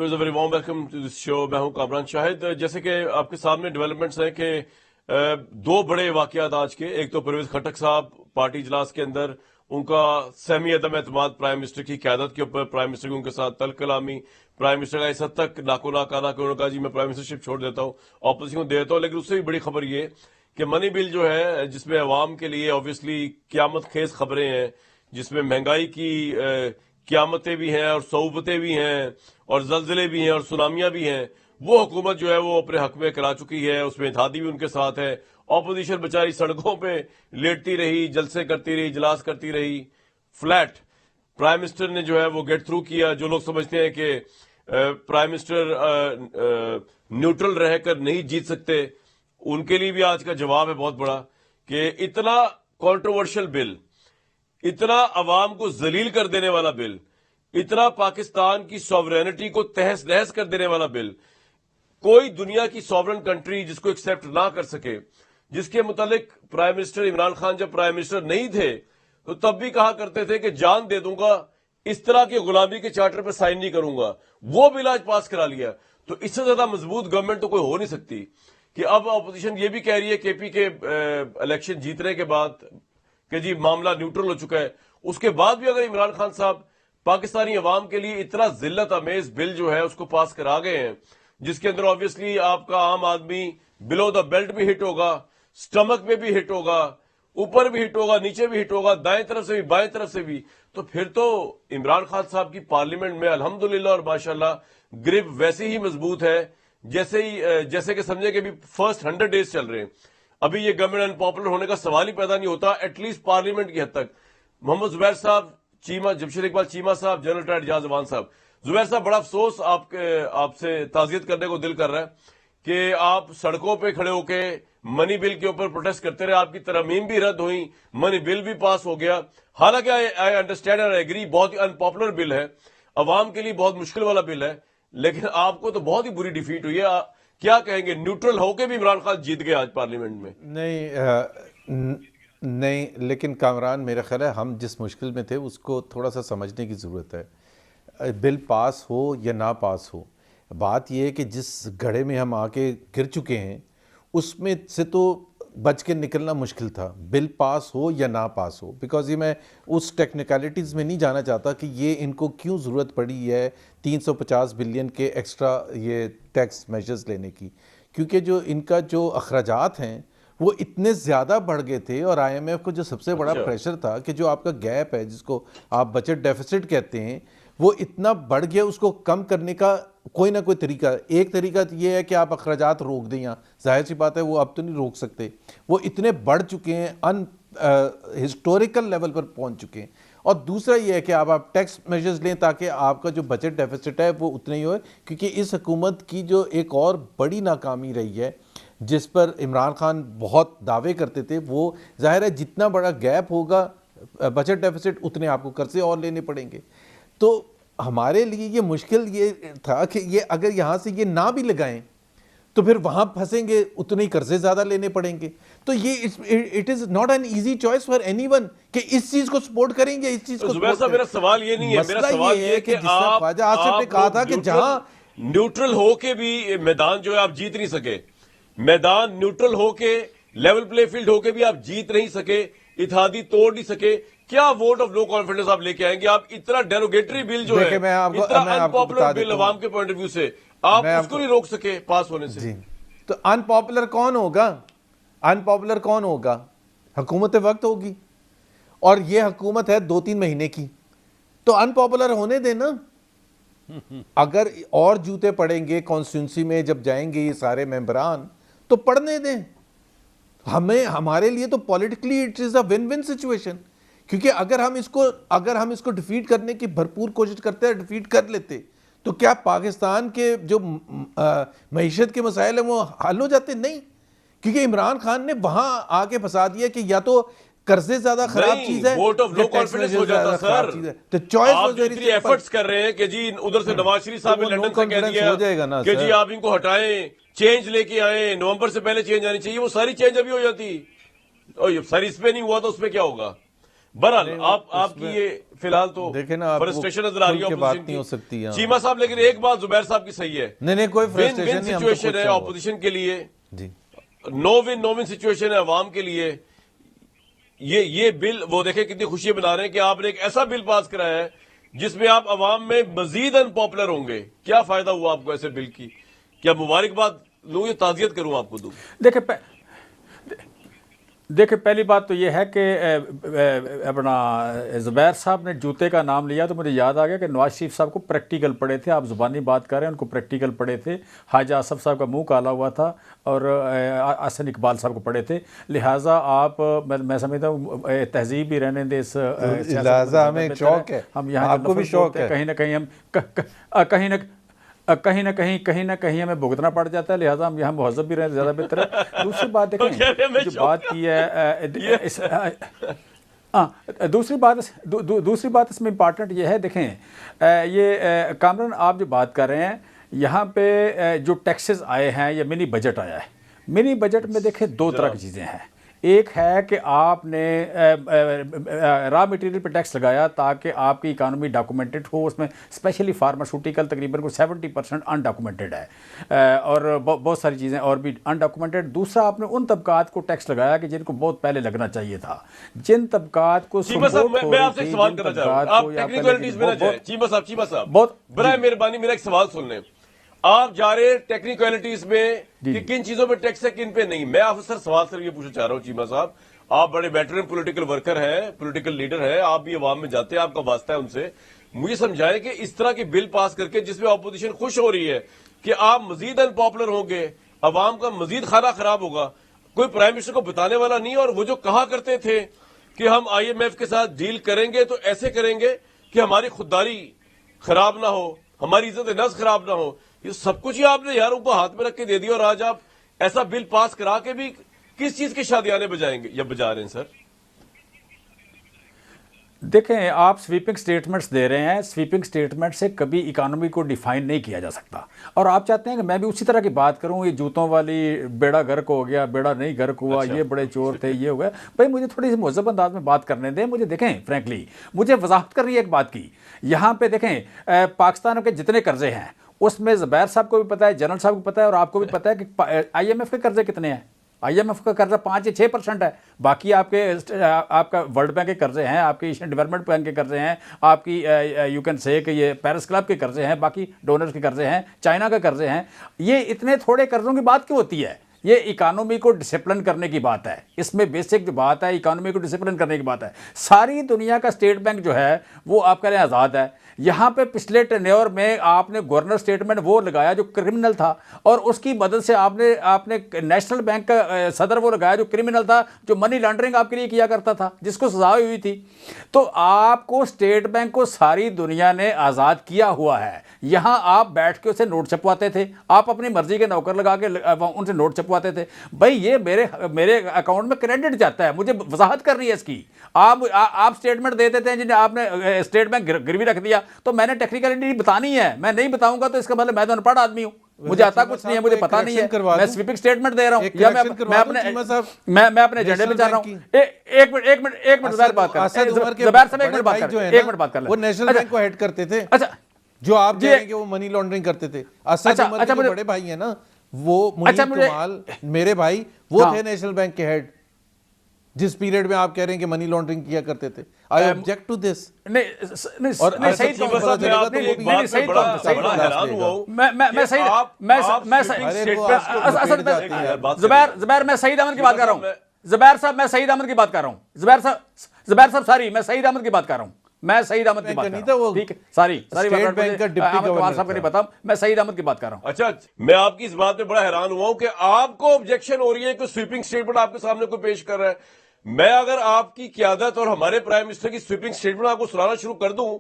Viewers very warm welcome to this show. میں ہوں کامران شاہد. جیسے کہ آپ کے سامنے ڈیولپمنٹس ہیں کہ دو بڑے واقعات آج کے. ایک تو پرویز خٹک صاحب پارٹی اجلاس کے اندر ان کا سہمی عدم اعتماد پرائم منسٹر کی قیادت کے اوپر, پرائم منسٹر کی ان کے ساتھ تلخ کلامی, پرائم منسٹر کا اس حد تک ناکو ناکانا کہ انہوں نے کہا جی میں پرائم منسٹرشپ چھوڑ دیتا ہوں, اپوزیشن کو دے دیتا ہوں. لیکن اس سے بھی بڑی خبر یہ کہ منی بل جو ہے جس میں عوام کے لیے آبویسلی قیامت خیز خبریں ہیں, جس میں مہنگائی کی قیامتیں بھی ہیں اور صعوبتیں بھی ہیں اور زلزلے بھی ہیں اور سونامیاں بھی ہیں, وہ حکومت جو ہے وہ اپنے حق میں کرا چکی ہے. اس میں اتحادی بھی ان کے ساتھ ہے. اپوزیشن بیچاری سڑکوں پہ لیٹتی رہی, جلسے کرتی رہی, اجلاس کرتی رہی. فلیٹ پرائم منسٹر نے جو ہے وہ گیٹ تھرو کیا. جو لوگ سمجھتے ہیں کہ پرائم منسٹر نیوٹرل رہ کر نہیں جیت سکتے, ان کے لیے بھی آج کا جواب ہے بہت بڑا کہ اتنا کنٹروورشل بل, اتنا عوام کو ذلیل کر دینے والا بل, اتنا پاکستان کی سوورینٹی کو تہس نہس کر دینے والا بل, کوئی دنیا کی سوورن کنٹری جس کو ایکسپٹ نہ کر سکے, جس کے متعلق پرائم منسٹر عمران خان جب پرائم منسٹر نہیں تھے تو تب بھی کہا کرتے تھے کہ جان دے دوں گا, اس طرح کی غلامی کے چارٹر پہ سائن نہیں کروں گا, وہ بل آج پاس کرا لیا. تو اس سے زیادہ مضبوط گورنمنٹ تو کوئی ہو نہیں سکتی. کہ اب اپوزیشن یہ بھی کہہ رہی ہے کے پی کے الیکشن جیتنے کے بعد کہ جی معاملہ نیوٹرل ہو چکا ہے. اس کے بعد بھی اگر عمران خان صاحب پاکستانی عوام کے لیے اتنا ذلت امیز بل جو ہے اس کو پاس کرا گئے ہیں, جس کے اندر آبویسلی آپ کا عام آدمی بلو دا بیلٹ بھی ہٹ ہوگا, سٹمک میں بھی ہٹ ہوگا, اوپر بھی ہٹ ہوگا, نیچے بھی ہٹ ہوگا, دائیں طرف سے بھی بائیں طرف سے بھی, تو پھر تو عمران خان صاحب کی پارلیمنٹ میں الحمدللہ اور ماشاءاللہ گرپ ویسے ہی مضبوط ہے جیسے کہ سمجھے کہ فرسٹ 100 ڈیز چل رہے ہیں. ابھی یہ گورنمنٹ انپاپولر ہونے کا سوال ہی پیدا نہیں ہوتا, ایٹ لیسٹ پارلیمنٹ کی حد تک. محمد زبیر صاحب چیمہ, جمشید اقبال چیمہ صاحب, جنرل ریٹائرڈ اعجاز امان صاحب. زبیر صاحب بڑا افسوس آپ سے تعزیت کرنے کو دل کر رہا ہے کہ آپ سڑکوں پہ کھڑے ہو کے منی بل کے اوپر پروٹیسٹ کرتے رہے. آپ کی ترامیم بھی رد ہوئی, منی بل بھی پاس ہو گیا. حالانکہ آئی انڈرسٹینڈ اور ایگری بہت ہی انپاپولر بل ہے, عوام کے لیے بہت مشکل والا بل ہے, لیکن آپ کو تو بہت ہی بری ڈیفیٹ ہوئی ہے. کیا کہیں گے, نیوٹرل ہو کے بھی عمران خان جیت گئے آج پارلیمنٹ میں؟ نہیں, لیکن کامران میرا خیال ہے ہم جس مشکل میں تھے اس کو تھوڑا سا سمجھنے کی ضرورت ہے. بل پاس ہو یا نہ پاس ہو, بات یہ ہے کہ جس گڑھے میں ہم آ کے گر چکے ہیں اس میں سے تو بچ کے نکلنا مشکل تھا, بل پاس ہو یا نہ پاس ہو. بیکاز یہ میں اس ٹیکنیکلٹیز میں نہیں جانا چاہتا کہ یہ ان کو کیوں ضرورت پڑی ہے 350 بلین کے ایکسٹرا یہ ٹیکس میجرز لینے کی, کیونکہ جو ان کا جو اخراجات ہیں وہ اتنے زیادہ بڑھ گئے تھے. اور آئی ایم ایف کو جو سب سے بڑا پریشر تھا کہ جو آپ کا گیپ ہے جس کو آپ بجٹ ڈیفیسٹ کہتے ہیں وہ اتنا بڑھ گیا, اس کو کم کرنے کا کوئی نہ کوئی طریقہ. ایک طریقہ یہ ہے کہ آپ اخراجات روک دیں, ظاہر سی بات ہے وہ اب تو نہیں روک سکتے, وہ اتنے بڑھ چکے ہیں, ہسٹوریکل لیول پر پہنچ چکے ہیں. اور دوسرا یہ ہے کہ آپ ٹیکس میجرز لیں تاکہ آپ کا جو بجٹ ڈیفیسٹ ہے وہ اتنا ہی ہوئے. کیونکہ اس حکومت کی جو ایک اور بڑی ناکامی رہی ہے جس پر عمران خان بہت دعوے کرتے تھے, وہ ظاہر ہے جتنا بڑا گیپ ہوگا بجٹ ڈیفیسٹ اتنے آپ کو قرضے اور لینے پڑیں گے. تو ہمارے لیے یہ مشکل یہ تھا کہ یہ اگر یہاں سے یہ نہ بھی لگائیں تو پھر وہاں پھنسیں گے, اتنے ہی قرضے زیادہ لینے پڑیں گے. تو یہ it is not an easy choice for any one کہ اس چیز کو سپورٹ کریں گے اس چیز کو. زبیر صاحب میرا سوال یہ نہیں ہے, میرا سوال یہ ہے کہ خواجہ آصف نے کہا تھا کہ جہاں نیوٹرل ہو کے بھی میدان جو ہے آپ جیت نہیں سکے, میدان نیوٹرل ہو کے لیول پلے فیلڈ ہو کے بھی آپ جیت نہیں سکے, اتحادی توڑ نہیں سکے, کیا ووٹ آف نو کانفیڈنس آپ لے کے آئیں گے؟ آپ اتنا ڈیروگیٹری بل جو ہے, اتنا انپاپولر بل عوام کے پوائنٹ آف ویو سے آپ اس کو نہیں روک سکے پاس ہونے سے. تو انپاپولر کون ہوگا؟ انپاپولر کون ہوگا؟ حکومت وقت ہوگی, اور یہ حکومت ہے 2-3 مہینے کی, تو انپاپولر ہونے دیں نا. اگر اور جوتے پڑیں گے کانسٹیٹیونسی میں جب جائیں گے یہ سارے ممبران تو پڑھنے دیں. ہمارے لیے تو politically it is a one one situation, کیونکہ اگر ہم اس کو ڈیفیٹ کرنے کی بھرپور کوشش کرتے ہیں, ڈیفیٹ کر لیتے, تو کیا پاکستان کے جو معیشت کے مسائل ہیں وہ حل ہو جاتے؟ نہیں, کیونکہ عمران خان نے وہاں آ کے پھنسا دیا کہ یا تو قرضے زیادہ خراب چیز ہے, ووٹ آف نو کانفیڈنس ہو جاتا سر. تو چوائس آپ اتنی ایفرٹس کر رہے ہیں کہ جی ادھر سے نواز شریف صاحب نے لندن سے کہہ دیا کہ جی آپ ان کو ہٹائیں, چینج لے کے آئیں, نومبر سے پہلے چینج آنی چاہیے, وہ ساری چینج ابھی ہو جاتی. سر اس پہ نہیں ہوا تو اس پہ کیا ہوگا؟ بہرحال آپ کی یہ فی الحال تو دیکھیں نا، آپ فرسٹریشن نظر آ رہی ہے بات نہیں ہو سکتی چیمہ صاحب، لیکن ایک بات زبیر صاحب کی صحیح ہے، نہیں کوئی فرسٹریشن نہیں، سچویشن ہے اپوزیشن کے لیے، جی نو ون سچویشن ہے عوام کے لیے. یہ بل وہ دیکھیں کتنی خوشی بنا رہے ہیں کہ آپ نے ایک ایسا بل پاس کرایا ہے جس میں آپ عوام میں مزید ان پاپولر ہوں گے. کیا فائدہ ہوا آپ کو ایسے بل کی؟ کیا مبارکباد لوں یا تعزیت کروں آپ کو دوں؟ دیکھیں پہلی بات تو یہ ہے کہ اپنا زبیر صاحب نے جوتے کا نام لیا تو مجھے یاد آ گیا کہ نواز شریف صاحب کو پریکٹیکل پڑھے تھے. آپ زبانی بات کر رہے ہیں، ان کو پریکٹیکل پڑھے تھے. حاجہ آصف صاحب کا منہ کالا ہوا تھا اور احسن اقبال صاحب کو پڑھے تھے. لہٰذا آپ میں سمجھتا ہوں تہذیب بھی رہنے دے. لہٰذا ہمیں شوق ہے، ہم یہاں آپ کو بھی شوق ہے، کہیں نہ کہیں ہم کہیں نہ کہیں ہمیں بھگتنا پڑ جاتا ہے. لہٰذا ہم یہاں مہذب بھی رہے زیادہ بہتر ہے. دوسری بات دیکھیں جو بات کی ہے دوسری بات اس میں امپارٹنٹ یہ ہے. دیکھیں یہ کامران آپ جو بات کر رہے ہیں یہاں پہ جو ٹیکسز آئے ہیں یا منی بجٹ آیا ہے، منی بجٹ میں دیکھیں دو طرح کی چیزیں ہیں. ایک ہے کہ آپ نے را مٹیریل پہ ٹیکس لگایا تاکہ آپ کی اکانومی ڈاکومنٹڈ ہو. اس میں اسپیشلی فارماسیوٹیکل تقریباً کو 70% انڈاکومنٹڈ ہے اور بہت ساری چیزیں اور بھی انڈاکومنٹڈ. دوسرا آپ نے ان طبقات کو ٹیکس لگایا کہ جن کو بہت پہلے لگنا چاہیے تھا، جن طبقات کو میں آپ سے ایک سوال کرنا چاہ رہا ہوں، آپ ٹیکنیکلٹیز میں نہ جائیں. چیمہ صاحب برائے مہربانی میرا ایک سوال سن لیں. آپ جا رہے ہیں ٹیکنیکلٹیز میں کہ کن چیزوں پہ ٹیکس ہے کن پہ نہیں. میں آپ سے سوال صرف یہ پوچھنا چاہ رہا ہوں چیمہ صاحب، آپ بڑے ویٹرن پولیٹیکل ورکر ہیں، پولیٹیکل لیڈر ہیں، آپ بھی عوام میں جاتے ہیں، آپ کا واسطہ ہے ان سے. مجھے سمجھائیں کہ اس طرح کے بل پاس کر کے جس میں اپوزیشن خوش ہو رہی ہے کہ آپ مزید ان پاپولر ہوں گے، عوام کا مزید کھانا خراب ہوگا، کوئی پرائم منسٹر کو بتانے والا نہیں. اور وہ جو کہا کرتے تھے کہ ہم IMF کے ساتھ ڈیل کریں گے تو ایسے کریں گے کہ ہماری خودداری خراب نہ ہو، ہماری عزت نفس خراب نہ ہو، یہ سب کچھ ہی آپ نے یار اوپر ہاتھ میں رکھ کے دے دیا. اور آج آپ ایسا بل پاس کرا کے بھی کس چیز کے شادیانے بجائیں گے یا بجا رہے ہیں سر؟ دیکھیں آپ سویپنگ سٹیٹمنٹس دے رہے ہیں. سویپنگ سٹیٹمنٹ سے کبھی اکانومی کو ڈیفائن نہیں کیا جا سکتا. اور آپ چاہتے ہیں کہ میں بھی اسی طرح کی بات کروں، یہ جوتوں والی بیڑا گرک ہو گیا، بیڑا نہیں گرک ہوا، یہ بڑے چور تھے، یہ ہو گیا. بھائی مجھے تھوڑی سی مہذب انداز میں بات کرنے دیں. مجھے دیکھیں فرینکلی مجھے وضاحت کرنی ہے ایک بات کی. یہاں پہ دیکھیں پاکستان کے جتنے قرضے ہیں اس میں زبیر صاحب کو بھی پتہ ہے، جنرل صاحب کو پتہ ہے اور آپ کو بھی پتہ ہے کہ IMF کے قرضے کتنے ہیں. IMF کا قرضہ 5 یا 6% ہے. باقی آپ کا ورلڈ بینک کے قرضے ہیں، آپ کے ایشین ڈیولپمنٹ بینک کے قرضے ہیں، آپ کی یو کین سے کہ یہ پیرس کلب کے قرضے ہیں، باقی ڈونرز کے قرضے ہیں، چائنا کے قرضے ہیں. یہ اتنے تھوڑے قرضوں کی بات کیوں ہوتی ہے؟ یہ اکانومی کو ڈسپلن کرنے کی بات ہے. اس میں بیسک جو بات ہے اکانومی کو ڈسپلن کرنے کی بات ہے. ساری دنیا کا اسٹیٹ بینک جو ہے وہ آپ کہہ رہے ہیں آزاد ہے. یہاں پہ پچھلے ٹینیور میں آپ نے گورنر اسٹیٹمنٹ وہ لگایا جو کرمنل تھا، اور اس کی مدد سے آپ نے نیشنل بینک کا صدر وہ لگایا جو کرمنل تھا، جو منی لانڈرنگ آپ کے لیے کیا کرتا تھا، جس کو سزا ہوئی تھی. تو آپ کو اسٹیٹ بینک کو ساری دنیا نے آزاد کیا ہوا ہے. یہاں آپ بیٹھ کے اسے نوٹ چھپواتے تھے، آپ اپنی مرضی کے نوکر لگا کے ان سے نوٹ چھپواتے تھے. بھائی یہ میرے اکاؤنٹ میں کریڈٹ جاتا ہے، مجھے وضاحت کرنی ہے اس کی. آپ اسٹیٹمنٹ دے دیتے ہیں جنہیں آپ نے اسٹیٹ بینک گروی رکھ دیا. تو میں نے ٹیکنیکلٹی بتانی ہے، میں نہیں بتاؤں گا تو اس کا مطلب میں تو ان پڑھ آدمی ہوں، مجھے آتا کچھ نہیں ہے، مجھے پتا نہیں ہے. میں سویپنگ سٹیٹمنٹ دے رہا ہوں یا میں اپنے ایجنڈے پہ چل رہا ہوں. ایک منٹ زبیر بات کر رہے ہیں. زبیر صاحب ایک منٹ بات کر لیں. وہ نیشنل بینک کو ہیڈ کرتے تھے. اچھا جو آپ کہہ رہے ہیں کہ وہ منی لانڈرنگ کرتے تھے. اسد عمر کے بڑے بھائی ہیں نا، وہ منیر کمال میرے بھائی، وہ تھے نیشنل بینک کے ہیڈ جس پیریڈ میں آپ کہہ رہے ہیں کہ منی لانڈرنگ کیا کرتے تھے. I object to this. زبیر میں سعید احمد کی بات کر رہا ہوں. زبیر صاحب میں سعید احمد کی بات کر رہا ہوں. زبیر صاحب ساری میں سعید احمد کی بات کر رہا ہوں. میں سعید احمد کی بات کر رہا ہوں. ٹھیک ہے ساری صاحب کا نہیں پتا، میں سعید احمد کی بات کر رہا ہوں. اچھا میں آپ کی اس بات پہ بڑا حیران ہوا ہوں کہ آپ کو آبجیکشن ہو رہی ہے کہ سویپنگ اسٹیٹمنٹ آپ کے سامنے کوئی پیش کر رہا ہے. میں اگر آپ کی قیادت اور ہمارے پرائم منسٹر کی سویپنگ اسٹیٹمنٹ آپ کو سنانا شروع کر دوں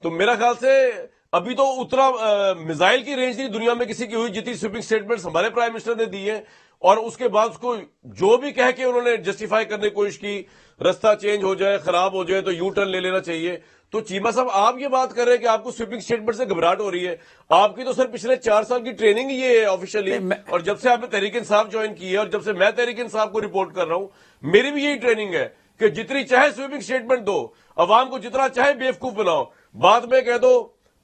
تو میرا خیال سے ابھی تو اتنا میزائل کی رینج نہیں دنیا میں کسی کی ہوئی جتنی سویپنگ اسٹیٹمنٹس ہمارے پرائم منسٹر نے دی ہیں. اور اس کے بعد اس کو جو بھی کہہ کے انہوں نے جسٹیفائی کرنے کی کوشش کی، رستہ چینج ہو جائے، خراب ہو جائے تو یو ٹرن لے لینا چاہیے. تو چیمہ صاحب آپ یہ بات کر رہے ہیں کہ آپ کو سویپنگ اسٹیٹمنٹ سے گھبراہٹ ہو رہی ہے. آپ کی تو سر پچھلے 4 سال کی ٹریننگ یہ ہے آفیشیلی، اور جب سے آپ نے تحریک انصاف جوائن کی ہے اور جب سے میں تحریک انصاف کو رپورٹ کر رہا ہوں میری بھی یہی ٹریننگ ہے کہ جتنی چاہے سویپنگ سٹیٹمنٹ دو, عوام کو جتنا چاہے بیوقوف بناؤ, بعد میں کہہ دو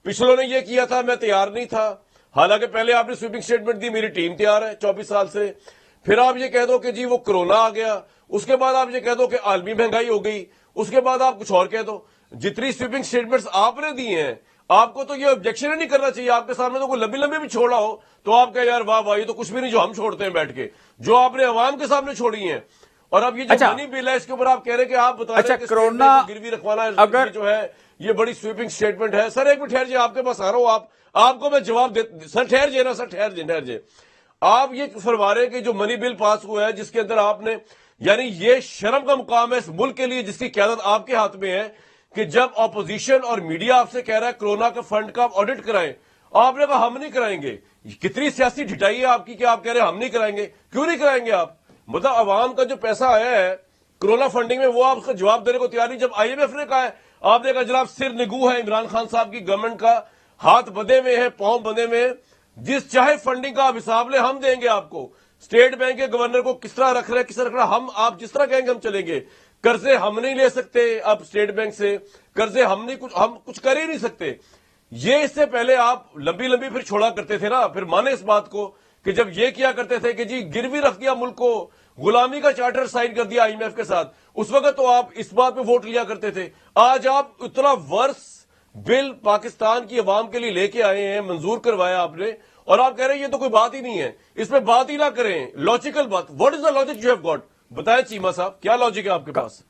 پچھلوں نے یہ کیا تھا میں تیار نہیں تھا, حالانکہ پہلے آپ نے سویپنگ سٹیٹمنٹ دی میری ٹیم تیار ہے 24 سال سے. پھر آپ یہ کہہ دو کہ جی وہ کرونا آ گیا, اس کے بعد آپ یہ کہہ دو کہ عالمی مہنگائی ہو گئی, اس کے بعد آپ کچھ اور کہہ دو. جتنی سویپنگ سٹیٹمنٹس آپ نے دی ہیں آپ کو تو یہ آبجیکشن ہی نہیں کرنا چاہیے. آپ کے سامنے تو کوئی لمبی لمبی بھی چھوڑا ہو تو آپ کہہ یار واہ واہ یہ تو کچھ بھی نہیں جو ہم چھوڑتے ہیں بیٹھ کے, جو آپ نے عوام کے سامنے چھوڑی ہیں. اور اب یہ جو منی بل ہے اس کے اوپر آپ کہہ رہے ہیں کہ آپ بتا رہے ہیں کہ کرونا گروی رکھوانا اگر جو ہے یہ بڑی سویپنگ سٹیٹمنٹ ہے. سر ایک منٹ ٹھہر جائے, آپ کے پاس آ رہا ہوں, آپ کو میں جواب دے. سر ٹھہر جائے نا, سر ٹھہر جائے. آپ یہ فرما رہے ہیں کہ جو منی بل پاس ہوا ہے جس کے اندر آپ نے, یعنی یہ شرم کا مقام ہے اس ملک کے لیے جس کی قیادت آپ کے ہاتھ میں ہے, کہ جب اپوزیشن اور میڈیا آپ سے کہہ رہا ہے کرونا کا فنڈ کا آپ آڈٹ کرائیں, آپ نے کہا ہم نہیں کرائیں گے. کتنی سیاسی ڈھٹائی ہے آپ کی کہ آپ کہہ رہے ہیں ہم نہیں کرائیں گے. کیوں نہیں کرائیں گے آپ؟ مطلب عوام کا جو پیسہ آیا ہے کرونا فنڈنگ میں وہ آپ کا جواب دینے کو تیار نہیں. جب آئی ایم ایف نے کہا ہے, آپ نے کہا جناب سر نگو ہے عمران خان صاحب کی گورنمنٹ کا, ہاتھ بندھے میں ہے, پاؤں بندھے میں ہے, جس چاہے فنڈنگ کا آپ حساب لیں ہم دیں گے آپ کو. اسٹیٹ بینک کے گورنر کو کس طرح رکھ رہے ہیں, کس طرح رکھ رہے ہیں, ہم آپ جس طرح کہیں گے ہم چلیں گے. قرضے ہم نہیں لے سکتے اب اسٹیٹ بینک سے, قرضے ہم کچھ کر ہی نہیں سکتے. یہ اس سے پہلے آپ لمبی لمبی پھر چھوڑا کرتے تھے نا, پھر مانے اس بات کو کہ جب یہ کیا کرتے تھے کہ جی گروی رکھ دیا ملک کو, غلامی کا چارٹر سائن کر دیا آئی ایم ایف کے ساتھ, اس وقت تو آپ اس بات پہ ووٹ لیا کرتے تھے. آج آپ اتنا ورس بل پاکستان کی عوام کے لیے لے کے آئے ہیں, منظور کروایا آپ نے, اور آپ کہہ رہے ہیں یہ تو کوئی بات ہی نہیں ہے, اس پہ بات ہی نہ کریں. لاجیکل بات, what is the logic you have got, بتائیں چیما صاحب کیا لاجک ہے آپ کے پاس؟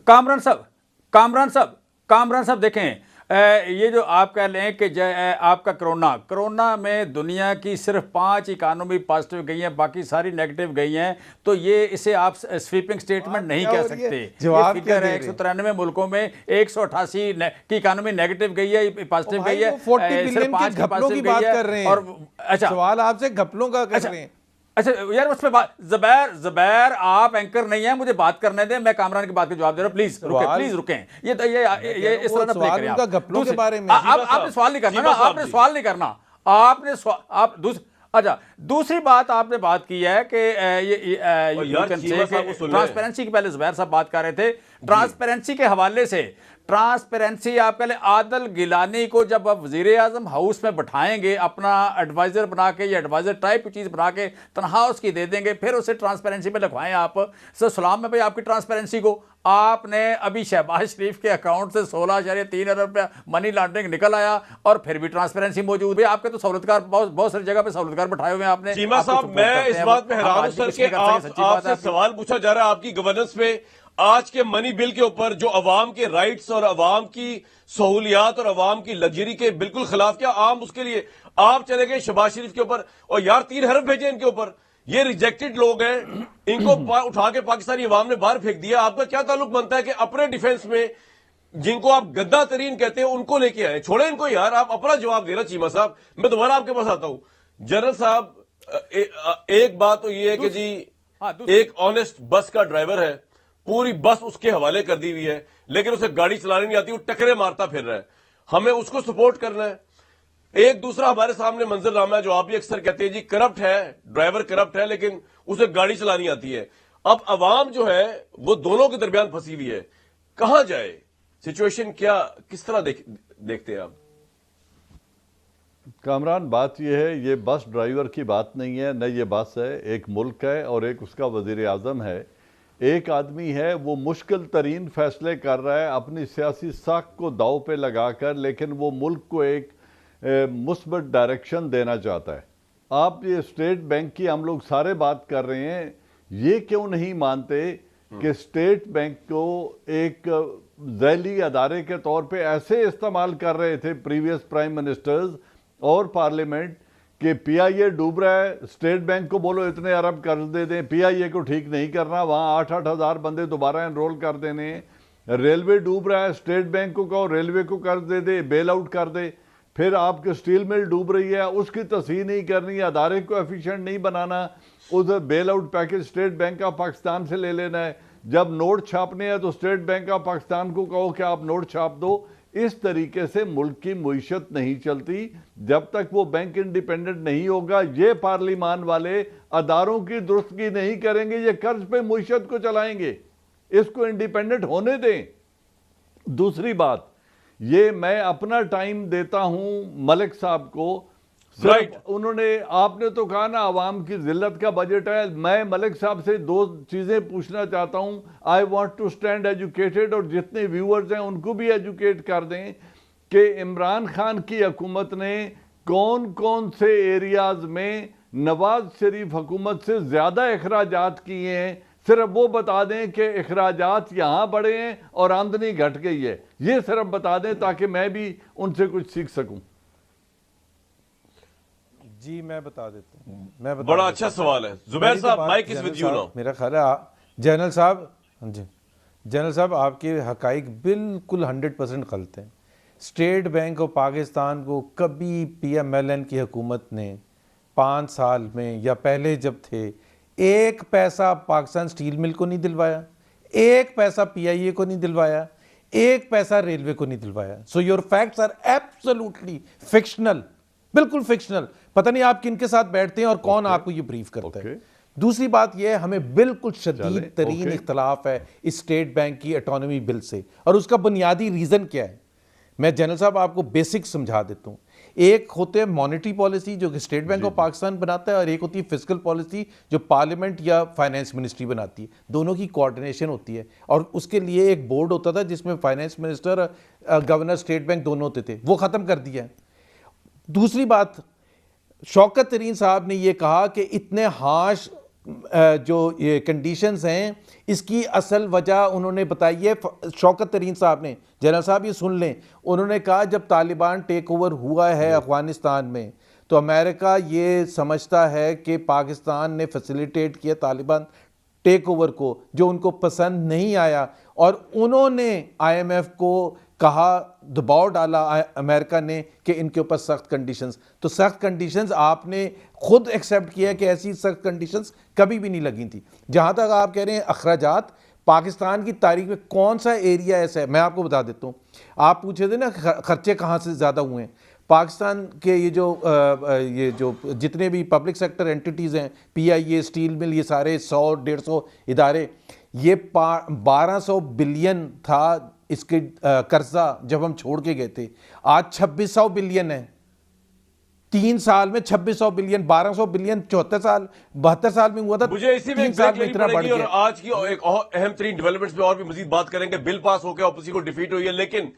کامران صاحب دیکھیں, یہ جو آپ کہہ لیں کہ آپ کا کرونا میں دنیا کی صرف 5 اکانومی پازیٹیو گئی ہیں, باقی ساری نیگیٹو گئی ہیں, تو یہ اسے آپ سویپنگ سٹیٹمنٹ نہیں کہہ سکتے. یہ فگر ہے 193 ملکوں میں 188 کی اکانومی نیگیٹو گئی ہے, پازیٹیو گئی ہے, 40 بلین کی گھپلوں کی بات کر رہے ہیں. سوال آپ سے گھپلوں کا کر رہے ہیں. اچھا یار اس پہ زبیر آپ اینکر نہیں ہیں, مجھے بات کرنے دیں, میں کامران کی بات کا جواب دے رہا ہوں. پلیز رکیں. یہ اس طرح نہ پلے کریں آپ. گھپلوں کے بارے میں آپ نے سوال نہیں کرنا نا, آپ نے سوال نہیں کرنا, آپ نے اچھا دوسری بات آپ نے بات کی ہے کہ ٹرانسپیرنسی کی, پہلے زبیر صاحب بات کر رہے تھے ٹرانسپیرنسی کے حوالے سے. ٹرانسپیرنسی آپ کہہ لیں عادل گیلانی کو جب آپ وزیر اعظم ہاؤس میں بٹھائیں گے اپنا ایڈوائزر بنا کے, یا ایڈوائزر ٹائپ کی چیز بنا کے تنخواہ اس کی دے دیں گے, پھر اسے ٹرانسپیرنسی پہ لکھوائیں آپ. سلام میں بھائی آپ کی ٹرانسپیرنسی کو, آپ نے ابھی شہباز شریف کے اکاؤنٹ سے 16.3 ارب روپیہ منی لانڈرنگ نکل آیا, اور پھر بھی ٹرانسپیرنسی موجود ہے. آپ کے تو سہولتکار بہت ساری جگہ پہ سہولتکار بٹھائے ہوئے ہیں آپ نے. چیما صاحب میں اس بات پہ حیران ہوں سر کہ آپ سے سوال پوچھا جا رہا ہے آپ کی گورننس پہ, آج کے منی بل کے اوپر جو عوام کے رائٹس اور عوام کی سہولیات اور عوام کی لگژری کے بالکل خلاف. کیا عام اس کے لیے آپ چلے گئے شہباز شریف کے اوپر, اور یار 3 حرف بھیجے ان کے اوپر, یہ ریجیکٹڈ لوگ ہیں, ان کو اٹھا کے پاکستانی عوام نے باہر پھینک دیا. آپ کا کیا تعلق بنتا ہے کہ اپنے ڈیفنس میں جن کو آپ گندا ترین کہتے ہیں ان کو لے کے آئے؟ چھوڑیں ان کو یار, آپ اپنا جواب دینا. چیما صاحب میں دوبارہ آپ کے پاس آتا ہوں. جنرل صاحب ایک بات تو یہ ہے کہ جی ایک آنےسٹ بس کا ڈرائیور ہے, پوری بس اس کے حوالے کر دی ہوئی ہے, لیکن اسے گاڑی چلانی نہیں آتی, وہ ٹکرے مارتا پھر رہا ہے. ہمیں اس کو سپورٹ کرنا ہے. ایک دوسرا ہمارے سامنے منظر نامہ ہے جو آپ بھی اکثر کہتے ہیں جی کرپٹ ہے, ڈرائیور کرپٹ ہے, لیکن اسے گاڑی چلانی آتی ہے. اب عوام جو ہے وہ دونوں کے درمیان پھنسی ہوئی ہے, کہاں جائے؟ سچویشن کیا, کس طرح دیکھتے ہیں آپ؟ کامران بات یہ ہے, یہ بس ڈرائیور کی بات نہیں ہے, نہ یہ بس ہے, ایک ملک ہے اور ایک اس کا وزیر اعظم ہے. ایک آدمی ہے وہ مشکل ترین فیصلے کر رہا ہے اپنی سیاسی ساکھ کو داؤ پہ لگا کر, لیکن وہ ملک کو ایک مثبت ڈائریکشن دینا چاہتا ہے. آپ یہ اسٹیٹ بینک کی ہم لوگ سارے بات کر رہے ہیں, یہ کیوں نہیں مانتے کہ اسٹیٹ بینک کو ایک ذیلی ادارے کے طور پہ ایسے استعمال کر رہے تھے پریویس پرائم منسٹرز اور پارلیمنٹ کہ پی آئی اے ڈوب رہا ہے, اسٹیٹ بینک کو بولو اتنے ارب قرض دے دیں, پی آئی اے کو ٹھیک نہیں کرنا, وہاں 8-8 ہزار بندے دوبارہ انرول کر دینے. ریلوے ڈوب رہا ہے, اسٹیٹ بینک کو کہو ریلوے کو قرض دے دے, بیل آؤٹ کر دے. پھر آپ کے اسٹیل مل ڈوب رہی ہے, اس کی تصحیح نہیں کرنی, ادارے کو ایفیشینٹ نہیں بنانا, ادھر bail out package State Bank of Pakistan سے لے لینا ہے. جب نوٹ چھاپنے ہیں تو اسٹیٹ بینک آف پاکستان کو کہو کہ آپ نوٹ چھاپ دو. اس طریقے سے ملک کی معیشت نہیں چلتی جب تک وہ بینک انڈیپینڈنٹ نہیں ہوگا. یہ پارلیمان والے اداروں کی درستگی نہیں کریں گے, یہ قرض پہ معیشت کو چلائیں گے. اس کو انڈیپینڈنٹ ہونے دیں۔ دوسری بات یہ میں اپنا ٹائم دیتا ہوں ملک صاحب کو، Right. انہوں نے آپ نے تو کہا نا عوام کی ذلت کا بجٹ ہے، میں ملک صاحب سے دو چیزیں پوچھنا چاہتا ہوں۔ I want to stand educated, اور جتنے ویورز ہیں ان کو بھی ایجوکیٹ کر دیں کہ عمران خان کی حکومت نے کون کون سے ایریاز میں نواز شریف حکومت سے زیادہ اخراجات کیے ہیں، صرف وہ بتا دیں کہ اخراجات یہاں بڑھے ہیں اور آمدنی گھٹ گئی ہے، یہ صرف بتا دیں تاکہ میں بھی ان سے کچھ سیکھ سکوں۔ جی میں بتا دیتا ہوں، بڑا اچھا سوال ہے زبیر صاحب، mic is with you now. میرا خیال ہے جنرل صاحب، جی جنرل صاحب آپ کے حقائق بالکل 100% غلط ہیں۔ اسٹیٹ بینک آف پاکستان کو کبھی پی ایم ایل این کی حکومت نے 5 سال میں یا پہلے جب تھے 1 پیسہ پاکستان اسٹیل مل کو نہیں دلوایا، 1 پیسہ پی آئی اے کو نہیں دلوایا، 1 پیسہ ریلوے کو نہیں دلوایا۔ So your facts are absolutely fictional, بالکل فکشنل۔ پتہ نہیں آپ کن کے ساتھ بیٹھتے ہیں اور کون آپ کو یہ بریف کرتا ہے۔ دوسری بات یہ ہے ہمیں بالکل شدید ترین اختلاف ہے اس اسٹیٹ بینک کی اٹانومی بل سے، اور اس کا بنیادی ریزن کیا ہے میں جنرل صاحب آپ کو بیسک سمجھا دیتا ہوں۔ ایک ہوتے ہیں مانیٹری پالیسی جو کہ اسٹیٹ بینک آف پاکستان بناتا ہے، اور ایک ہوتی ہے فسکل پالیسی جو پارلیمنٹ یا فائنانس منسٹری بناتی ہے، دونوں کی کوارڈینیشن ہوتی ہے، اور اس کے لیے ایک بورڈ ہوتا تھا جس میں finance minister, governor state bank دونوں ہوتے تھے، وہ ختم کر دیا ہے۔ دوسری بات، شوکت ترین صاحب نے یہ کہا کہ اتنے ہارش جو یہ کنڈیشنز ہیں، اس کی اصل وجہ انہوں نے بتائی ہے شوکت ترین صاحب نے، جنرل صاحب یہ سن لیں، انہوں نے کہا جب طالبان ٹیک اوور ہوا ہے افغانستان میں تو امریکہ یہ سمجھتا ہے کہ پاکستان نے فیسیلیٹیٹ کیا طالبان ٹیک اوور کو، جو ان کو پسند نہیں آیا، اور انہوں نے آئی ایم ایف کو کہا، دباؤ ڈالا امریکہ نے کہ ان کے اوپر سخت کنڈیشنز، تو سخت کنڈیشنز آپ نے خود ایکسیپٹ کیا کہ ایسی سخت کنڈیشنز کبھی بھی نہیں لگی تھی۔ جہاں تک آپ کہہ رہے ہیں اخراجات، پاکستان کی تاریخ میں کون سا ایریا ایسا ہے، میں آپ کو بتا دیتا ہوں۔ آپ پوچھے تھے نا خرچے کہاں سے زیادہ ہوئے ہیں، پاکستان کے یہ جو جتنے بھی پبلک سیکٹر اینٹیٹیز ہیں، پی آئی اے، اسٹیل مل، یہ سارے 100-150 ادارے، یہ 1200 بلین تھا اس کے قرضہ جب ہم چھوڑ کے گئے تھے، آج 2600 بلین ہے۔ 3 سال میں 2600 بلین، 1200 بلین 72 سال میں ہوا تھا، مجھے اسی میں 3 سال میں اتنا بڑھ اور گیا۔ آج کی ایک اہم ترین ڈیولپمنٹس میں اور بھی مزید بات کریں گے۔ بل پاس ہو کے اپوزیشن کو ڈیفیٹ ہوئی ہے، لیکن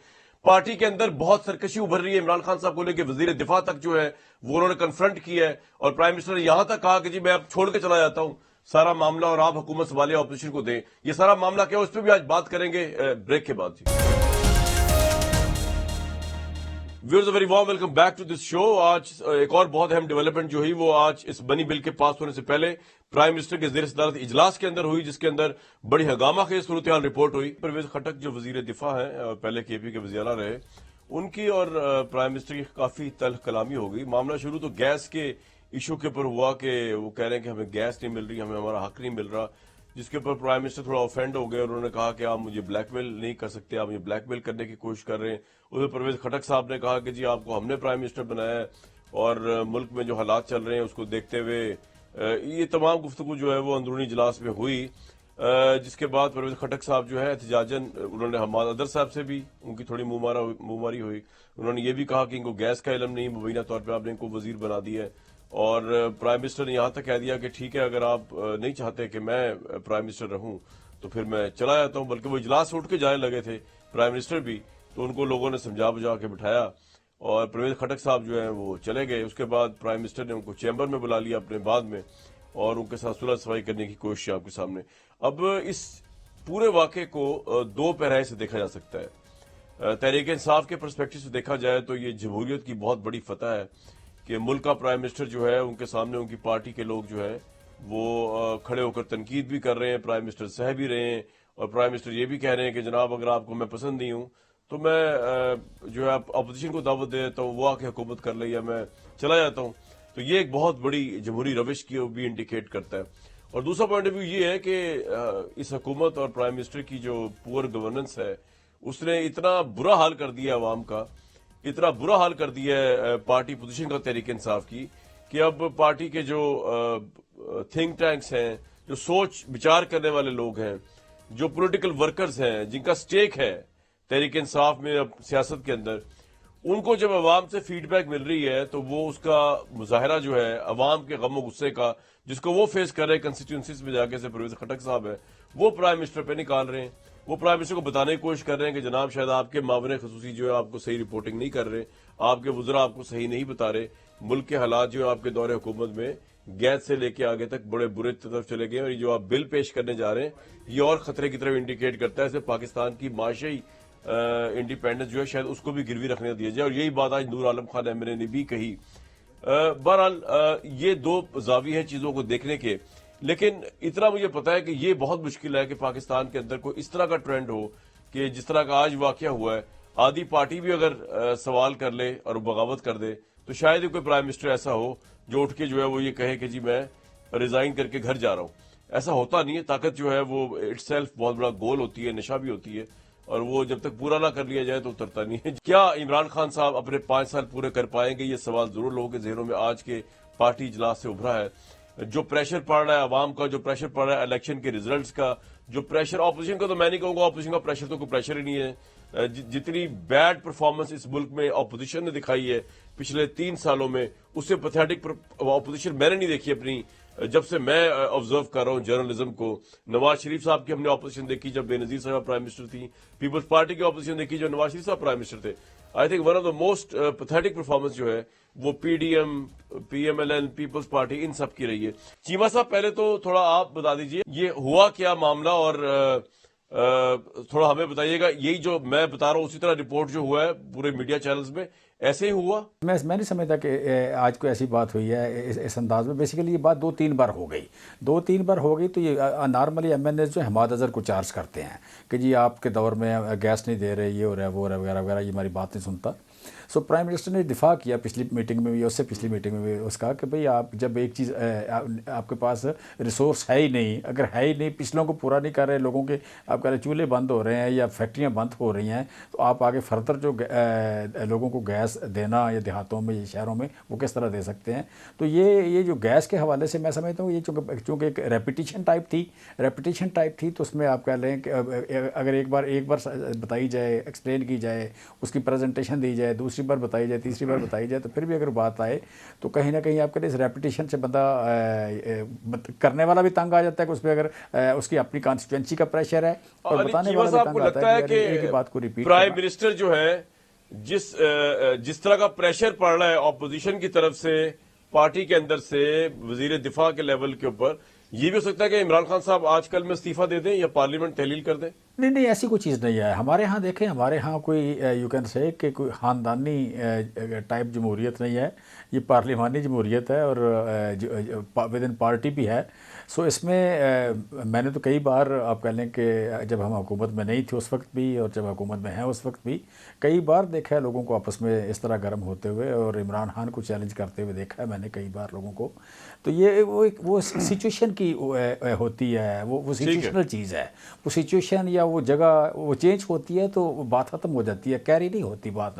پارٹی کے اندر بہت سرکشی ابھر رہی ہے۔ عمران خان صاحب کو لے کے وزیر دفاع تک جو ہے وہ انہوں نے کنفرنٹ کیا ہے، اور پرائم منسٹر نے یہاں تک کہا کہ جی میں اب چھوڑ کے چلا جاتا ہوں سارا معاملہ، اور آپ حکومت سنبھالیں، اپوزیشن کو دیں۔ یہ سارا معاملہ کیا ہے اس پہ بھی آج بات کریں گے بریک کے بعد۔ جی viewers, very warm welcome back to this show. آج ایک اور بہت اہم ڈیولپمنٹ جو ہوئی وہ آج اس بنی بل کے پاس ہونے سے پہلے پرائم منسٹر کے زیر صدارت اجلاس کے اندر ہوئی، جس کے اندر بڑی ہنگامہ خیز صورتحال رپورٹ ہوئی۔ پرویز خٹک جو وزیر دفاع ہیں، پہلے کے پی کے وزیر اعلیٰ رہے، ان کی اور پرائم منسٹر کی کافی تلخ کلامی ہو گئی۔ معاملہ شروع تو گیس کے ایشو کے اوپر ہوا کہ وہ کہہ رہے ہیں کہ ہمیں گیس نہیں مل رہی، ہمیں ہمارا حق نہیں مل رہا، جس کے اوپر پرائم منسٹر تھوڑا آفینڈ ہو گئے، اور انہوں نے کہا کہ آپ مجھے بلیک میل نہیں کر سکتے، آپ مجھے بلیک میل کرنے کی کوشش کر رہے ہیں۔ ادھر پرویز خٹک صاحب نے کہا کہ جی آپ کو ہم نے پرائم منسٹر بنایا ہے، اور ملک میں جو حالات چل رہے ہیں اس کو دیکھتے ہوئے یہ تمام گفتگو جو ہے وہ اندرونی اجلاس میں ہوئی، جس کے بعد پرویز خٹک صاحب جو ہے احتجاجاً انہوں نے حماد ادر صاحب سے بھی ان کی تھوڑی منہ ماری ہوئی۔ انہوں نے یہ بھی کہا کہ ان کو گیس کا علم نہیں، مبینہ طور پہ آپ نے ان کو وزیر بنا دیا ہے، اور پرائم منسٹر نے یہاں تک کہہ دیا کہ ٹھیک ہے اگر آپ نہیں چاہتے کہ میں پرائم منسٹر رہوں تو پھر میں چلا جاتا ہوں، بلکہ وہ اجلاس سے اٹھ کے جانے لگے تھے پرائم منسٹر بھی، تو ان کو لوگوں نے سمجھا بجھا کے بٹھایا، اور پرویز خٹک صاحب جو ہیں وہ چلے گئے۔ اس کے بعد پرائم منسٹر نے ان کو چیمبر میں بلا لیا اپنے بعد میں، اور ان کے ساتھ صلح صفائی کرنے کی کوشش ہے آپ کے سامنے۔ اب اس پورے واقعے کو 2 پیراہے سے دیکھا جا سکتا ہے۔ تحریک انصاف کے پرسپیکٹو سے دیکھا جائے تو یہ جمہوریت کی بہت بڑی فتح ہے کہ ملک کا پرائم منسٹر جو ہے ان کے سامنے ان کی پارٹی کے لوگ جو ہے وہ کھڑے ہو کر تنقید بھی کر رہے ہیں، پرائم منسٹر سہ بھی رہے ہیں، اور پرائم منسٹر یہ بھی کہہ رہے ہیں کہ جناب اگر آپ کو میں پسند نہیں ہوں تو میں جو ہے اپوزیشن کو دعوت دے دیتا ہوں، وہ آ کے حکومت کر لے یا میں چلا جاتا ہوں۔ تو یہ ایک بہت بڑی جمہوری روش کی بھی انڈیکیٹ کرتا ہے۔ اور دوسرا پوائنٹ آف ویو یہ ہے کہ اس حکومت اور پرائم منسٹر کی جو پور گورننس ہے اس نے اتنا برا حال کر دیا عوام کا، اتنا برا حال کر دیا ہے پارٹی پوزیشن کا تحریک انصاف کی، کہ اب پارٹی کے جو تھنک ٹینکس ہیں، جو سوچ بچار کرنے والے لوگ ہیں، جو پولیٹیکل ورکرز ہیں جن کا سٹیک ہے تحریک انصاف میں اب سیاست کے اندر، ان کو جب عوام سے فیڈ بیک مل رہی ہے تو وہ اس کا مظاہرہ جو ہے عوام کے غم و غصے کا، جس کو وہ فیس کر رہے ہیں کنسٹیٹوئنسیز میں جا کے، سے پرویز خٹک صاحب ہے وہ پرائم منسٹر پہ نکال رہے ہیں. وہ پرائم منسٹر کو بتانے کی کوشش کر رہے ہیں کہ جناب شاید آپ کے معاون خصوصی جو ہے آپ کو صحیح رپورٹنگ نہیں کر رہے، آپ کے وزراء آپ کو صحیح نہیں بتا رہے، ملک کے حالات جو ہے آپ کے دور حکومت میں گیس سے لے کے آگے تک بڑے برے طرف چلے گئے، اور یہ جو آپ بل پیش کرنے جا رہے ہیں یہ اور خطرے کی طرف انڈیکیٹ کرتا ہے. اسے پاکستان کی معاشی انڈیپینڈنس جو ہے شاید اس کو بھی گروی رکھنے دیا جائے، اور یہی بات آج نور عالم خان ایم نے بھی کہی. بہرحال یہ دو زاویے ہیں چیزوں کو دیکھنے کے، لیکن اتنا مجھے پتا ہے کہ یہ بہت مشکل ہے کہ پاکستان کے اندر کوئی اس طرح کا ٹرینڈ ہو کہ جس طرح کا آج واقعہ ہوا ہے، آدھی پارٹی بھی اگر سوال کر لے اور بغاوت کر دے تو شاید ہی کوئی پرائم منسٹر ایسا ہو جو اٹھ کے جو ہے وہ یہ کہے کہ جی میں ریزائن کر کے گھر جا رہا ہوں. ایسا ہوتا نہیں ہے. طاقت جو ہے وہ اٹ سیلف بہت بڑا گول ہوتی ہے، نشہ بھی ہوتی ہے، اور وہ جب تک پورا نہ کر لیا جائے تو اترتا نہیں ہے. کیا عمران خان صاحب اپنے 5 سال پورے کر پائیں گے؟ یہ سوال ضرور لوگوں کے ذہنوں میں آج کے پارٹی اجلاس سے ابھرا ہے. جو پریشر پڑ رہا ہے عوام کا، جو پریشر پڑ رہا ہے الیکشن کے ریزلٹس کا، جو پریشر اپوزیشن کا، تو میں نہیں کہوں گا اپوزیشن کا پریشر تو کوئی پریشر ہی نہیں ہے. جتنی بیڈ پرفارمنس اس ملک میں اپوزیشن نے دکھائی ہے پچھلے 3 سالوں میں، اس سے پیتھیٹک اپوزیشن میں نے نہیں دیکھی اپنی جب سے میں آبزرو کر رہا ہوں جرنلزم کو. نواز شریف صاحب کی ہم نے اپوزیشن دیکھی جب بے نظیر صاحب پرائم منسٹر تھی، پیپلز پارٹی کی اپوزیشن دیکھی جب نواز شریف صاحب پرائم منسٹر تھے. I think one of the most pathetic performance جو ہے وہ P D M, P M L N, Peoples Party, ان سب کی رہی ہے. چیمہ صاحب پہلے تو تھوڑا آپ بتا دیجئے یہ ہوا کیا معاملہ، اور تھوڑا ہمیں بتائیے گا یہی جو میں بتا رہا ہوں اسی طرح رپورٹ جو ہوا ہے پورے میڈیا چینلز میں ایسے ہی ہوا؟ میں نہیں سمجھتا کہ آج کوئی ایسی بات ہوئی ہے اس انداز میں. بیسیکلی یہ بات 2-3 بار ہو گئی. 2-3 بار ہو گئی تو یہ نارملی ایم این ایز جو حماد اظہر کو چارج کرتے ہیں کہ جی آپ کے دور میں گیس نہیں دے رہے، یہ ہو رہا ہے، وہ ہو رہا ہے، وغیرہ وغیرہ، یہ ہماری بات نہیں سنتا. سو پرائم منسٹر نے دفاع کیا پچھلی میٹنگ میں بھی، اس سے پچھلی میٹنگ میں بھی اس کا کہ بھئی آپ جب ایک چیز آپ کے پاس ریسورس ہے ہی نہیں، اگر ہے ہی نہیں، پچھلوں کو پورا نہیں کر رہے، لوگوں کے آپ کہہ رہے چولہے بند ہو رہے ہیں یا فیکٹریاں بند ہو رہی ہیں، تو آپ آگے فردر جو لوگوں کو گیس دینا یا دیہاتوں میں یا شہروں میں وہ کس طرح دے سکتے ہیں. تو یہ جو گیس کے حوالے سے میں سمجھتا ہوں یہ چونکہ ایک ریپیٹیشن ٹائپ تھی تو اس میں آپ کہہ لیں کہ اگر ایک بار بتائی جائے، ایکسپلین کی جائے، اس کی پریزنٹیشن دی جائے، دوسری بار بتائی جائے، تیسری بار بتائی جائے، تو پھر بھی اگر بات آئے تو کہیں نہ کہیں آپ کے اس ریپیٹیشن سے بندہ کرنے والا بھی تنگ آ جاتا ہے کہ اس پہ اگر اس کی اپنی کانسٹیچوئنسی کا پریشر ہے اور بتانے والا بھی تنگ آتا ہے کہ ایک ہی بات کو ریپیٹ. پرائم منسٹر جو ہے جس طرح کا پریشر پڑ رہا ہے اپوزیشن کی طرف سے، پارٹی کے اندر سے، وزیر دفاع کے لیول کے اوپر، یہ بھی ہو سکتا ہے کہ عمران خان صاحب آج کل میں استعفیٰ دے دیں یا پارلیمنٹ تحلیل کر دیں؟ نہیں ایسی کوئی چیز نہیں ہے. ہمارے ہاں دیکھیں، ہمارے ہاں کوئی یو کین سے کہ کوئی خاندانی ٹائپ جمہوریت نہیں ہے، یہ پارلیمانی جمہوریت ہے اور ود ان پارٹی بھی ہے. سو اس میں میں نے تو کئی بار آپ کہہ لیں کہ جب ہم حکومت میں نہیں تھے اس وقت بھی اور جب حکومت میں ہیں اس وقت بھی کئی بار دیکھا ہے لوگوں کو آپس میں اس طرح گرم ہوتے ہوئے، اور عمران خان کو چیلنج کرتے ہوئے دیکھا ہے میں نے کئی بار لوگوں کو. تو یہ وہ سچویشن کی ہوتی ہے، وہ سچویشنل چیز ہے. وہ سچویشن یا وہ جگہ وہ چینج ہوتی ہے تو وہ بات ختم ہو جاتی ہے، کیری نہیں ہوتی بات.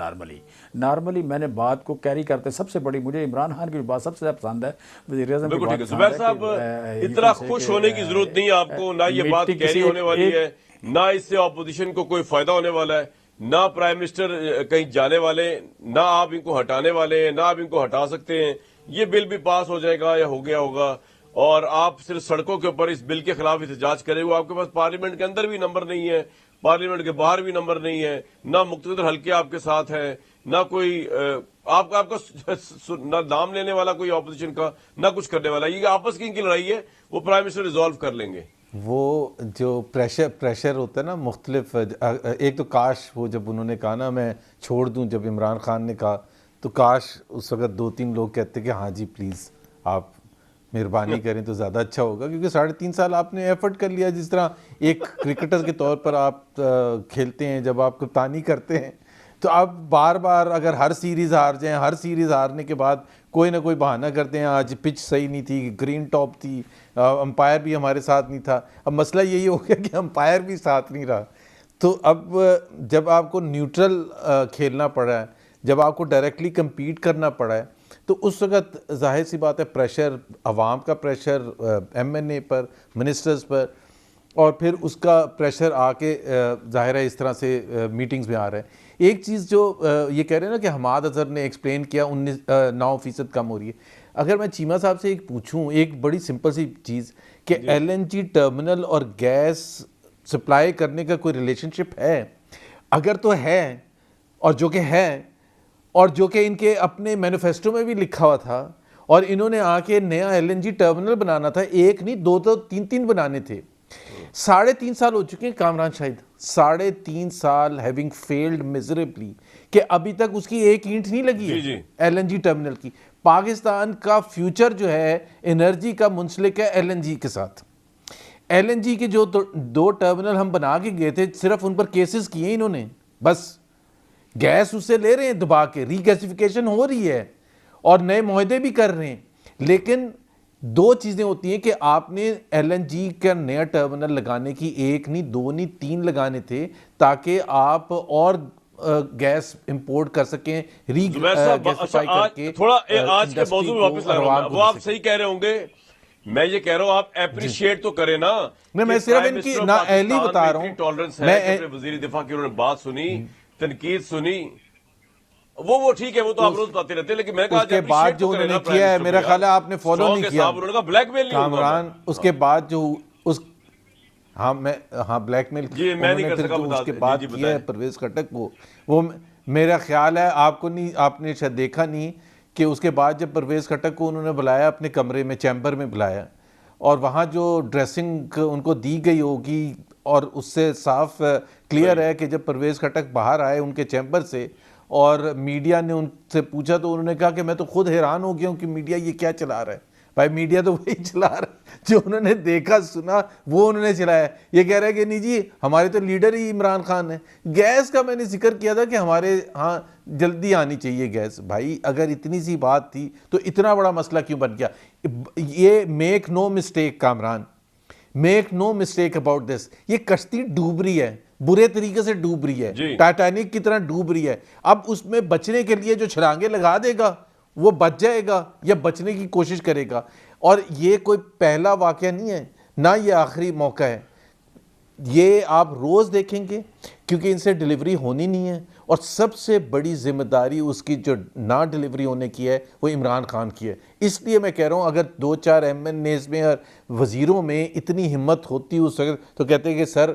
نارملی میں نے بات کو کیری کرتے سب سے بڑی مجھے عمران خان کی بات سب سے زیادہ پسند ہے، وزیر اعظم کی بات پسند ہے. زبیر صاحب اتنا خوش ہونے کی ضرورت نہیں ہے آپ کو، نہ یہ بات کیری ہونے والی ہے، نہ اس سے اپوزیشن کو کوئی فائدہ ہونے والا ہے، نہ پرائم منسٹر کہیں جانے والے، نہ آپ ان کو ہٹانے والے ہیں، نہ آپ ان کو ہٹا سکتے ہیں. یہ بل بھی پاس ہو جائے گا یا ہو گیا ہوگا، اور آپ صرف سڑکوں کے اوپر اس بل کے خلاف احتجاج کرے ہوئے، آپ کے پاس پارلیمنٹ کے اندر بھی نمبر نہیں ہے، پارلیمنٹ کے باہر بھی نمبر نہیں ہے، نہ مقتدر حلقے آپ کے ساتھ ہیں، نہ کوئی آپ کا نہ نام لینے والا کوئی اپوزیشن کا، نہ کچھ کرنے والا. یہ آپس کی ان کی لڑائی ہے، وہ پرائم منسٹر ریزالو کر لیں گے. وہ جو پریشر ہوتا ہے نا مختلف، ایک تو کاش وہ جب انہوں نے کہا نا میں چھوڑ دوں، جب عمران خان نے کہا تو کاش اس وقت 2-3 لوگ کہتے کہ ہاں جی پلیز آپ مہربانی کریں تو زیادہ اچھا ہوگا، کیونکہ 3.5 سال آپ نے ایفرٹ کر لیا. جس طرح ایک کرکٹر کے طور پر آپ کھیلتے ہیں، جب آپ کپتانی کرتے ہیں تو آپ بار بار اگر ہر سیریز ہار جائیں، ہر سیریز ہارنے کے بعد کوئی نہ کوئی بہانہ کرتے ہیں، آج پچ صحیح نہیں تھی، گرین ٹاپ تھی، امپائر بھی ہمارے ساتھ نہیں تھا. اب مسئلہ یہی ہو گیا کہ امپائر بھی ساتھ نہیں رہا. تو اب جب آپ کو نیوٹرل کھیلنا پڑا ہے، جب آپ کو ڈائریکٹلی کمپیٹ کرنا پڑا ہے، تو اس وقت ظاہر سی بات ہے پریشر، عوام کا پریشر ایم این اے پر، منسٹرز پر. اور پھر اس کا پریشر آ کے ظاہر ہے اس طرح سے میٹنگز میں آ رہا ہے. ایک چیز جو یہ کہہ رہے ہیں نا کہ حماد اظہر نے ایکسپلین کیا 9% کم ہو رہی ہے. اگر میں چیمہ صاحب سے ایک پوچھوں ایک بڑی سمپل سی چیز کہ ایل این جی ٹرمنل اور گیس سپلائی کرنے کا کوئی ریلیشن شپ ہے؟ اگر تو ہے اور جو کہ ان کے اپنے مینیفیسٹو میں بھی لکھا ہوا تھا اور انہوں نے آ کے نیا ایل این جی ٹرمنل بنانا تھا, ایک نہیں 2 تو 3 بنانے تھے. 3.5 سال ہو چکے ہیں کامران شاہد, 3.5 سال ہیونگ فیلڈ میزریبلی, کہ ابھی تک اس کی ایک اینٹ نہیں لگی ہے ایل این جی ٹرمنل کی. پاکستان کا فیوچر جو ہے انرجی کا منسلک ہے ایل این جی کے ساتھ. ایل این جی کے جو 2 ٹرمنل ہم بنا کے گئے تھے صرف ان پر کیسز کیے انہوں نے, بس گیس اس سے لے رہے ہیں دبا کے, ری گیسیفیکیشن ہو رہی ہے اور نئے معاہدے بھی کر رہے ہیں. لیکن 2 چیزیں ہوتی ہیں کہ آپ نے ایل این جی کا نیا ٹرمنل لگانے کی 1 نہیں 2 نہیں 3 لگانے تھے تاکہ آپ اور گیس امپورٹ کر سکیں, ری گیسیفائی کر کے. تھوڑا آج کے موضوع میں واپس لگ رہا ہوں, وہ آپ صحیح کہہ رہے ہوں گے, میں یہ کہہ رہا ہوں آپ اپریشیٹ تو کریں نا. میں صرف ان کی نااہلی بتا رہا ہوں. میں وزیر دفاع کی انہوں نے بات سنی, تنقید سنی, وہ ٹھیک ہے, وہ تو آپ روز بتاتے رہتے ہیں, لیکن میں کہا اس کے بعد جو انہوں نے کیا ہے میرا خیال ہے آپ نے فالو نہیں کیا انہوں نے کہا بلیک میل نہیں ہوگا کامران. اس کے بعد جو اس بلیک میل جی میں نہیں کر سکا, اس کے بعد کیا ہے پرویز خٹک وہ میرا خیال ہے آپ نے شاید دیکھا نہیں کہ اس کے بعد جب پرویز خٹک کو انہوں نے بلایا اپنے کمرے میں چیمبر میں بلایا اور وہاں جو ڈریسنگ ان کو دی گئی ہوگی اور اس سے صاف کلیئر ہے کہ جب پرویز خٹک باہر آئے ان کے چیمبر سے اور میڈیا نے ان سے پوچھا تو انہوں نے کہا کہ میں تو خود حیران ہو گیا ہوں کہ میڈیا یہ کیا چلا رہا ہے. بھائی میڈیا تو وہی چلا رہا ہے جو انہوں نے دیکھا سنا وہ انہوں نے چلایا. یہ کہہ رہا ہے کہ نہیں جی ہمارے تو لیڈر ہی عمران خان ہے. گیس کا میں نے ذکر کیا تھا کہ ہمارے ہاں جلدی آنی چاہیے گیس. بھائی اگر اتنی سی بات تھی تو اتنا بڑا مسئلہ کیوں بن گیا؟ یہ make no mistake Kamran, make no mistake about this, یہ کشتی ڈوب رہی ہے, برے طریقے سے ڈوب رہی ہے, ٹائٹینک کی طرح ڈوب رہی ہے. اب اس میں بچنے کے لیے جو چھلانگیں لگا دے گا وہ بچ جائے گا یا بچنے کی کوشش کرے گا. اور یہ کوئی پہلا واقعہ نہیں ہے, نہ یہ آخری موقع ہے. یہ آپ روز دیکھیں گے کیونکہ ان سے ڈیلیوری ہونی نہیں ہے, اور سب سے بڑی ذمہ داری اس کی جو نہ ڈیلیوری ہونے کی ہے وہ عمران خان کی ہے. اس لیے میں کہہ رہا ہوں اگر 2-4 ایم این ایز میں اور وزیروں میں اتنی ہمت ہوتی اس وقت تو کہتے ہیں کہ سر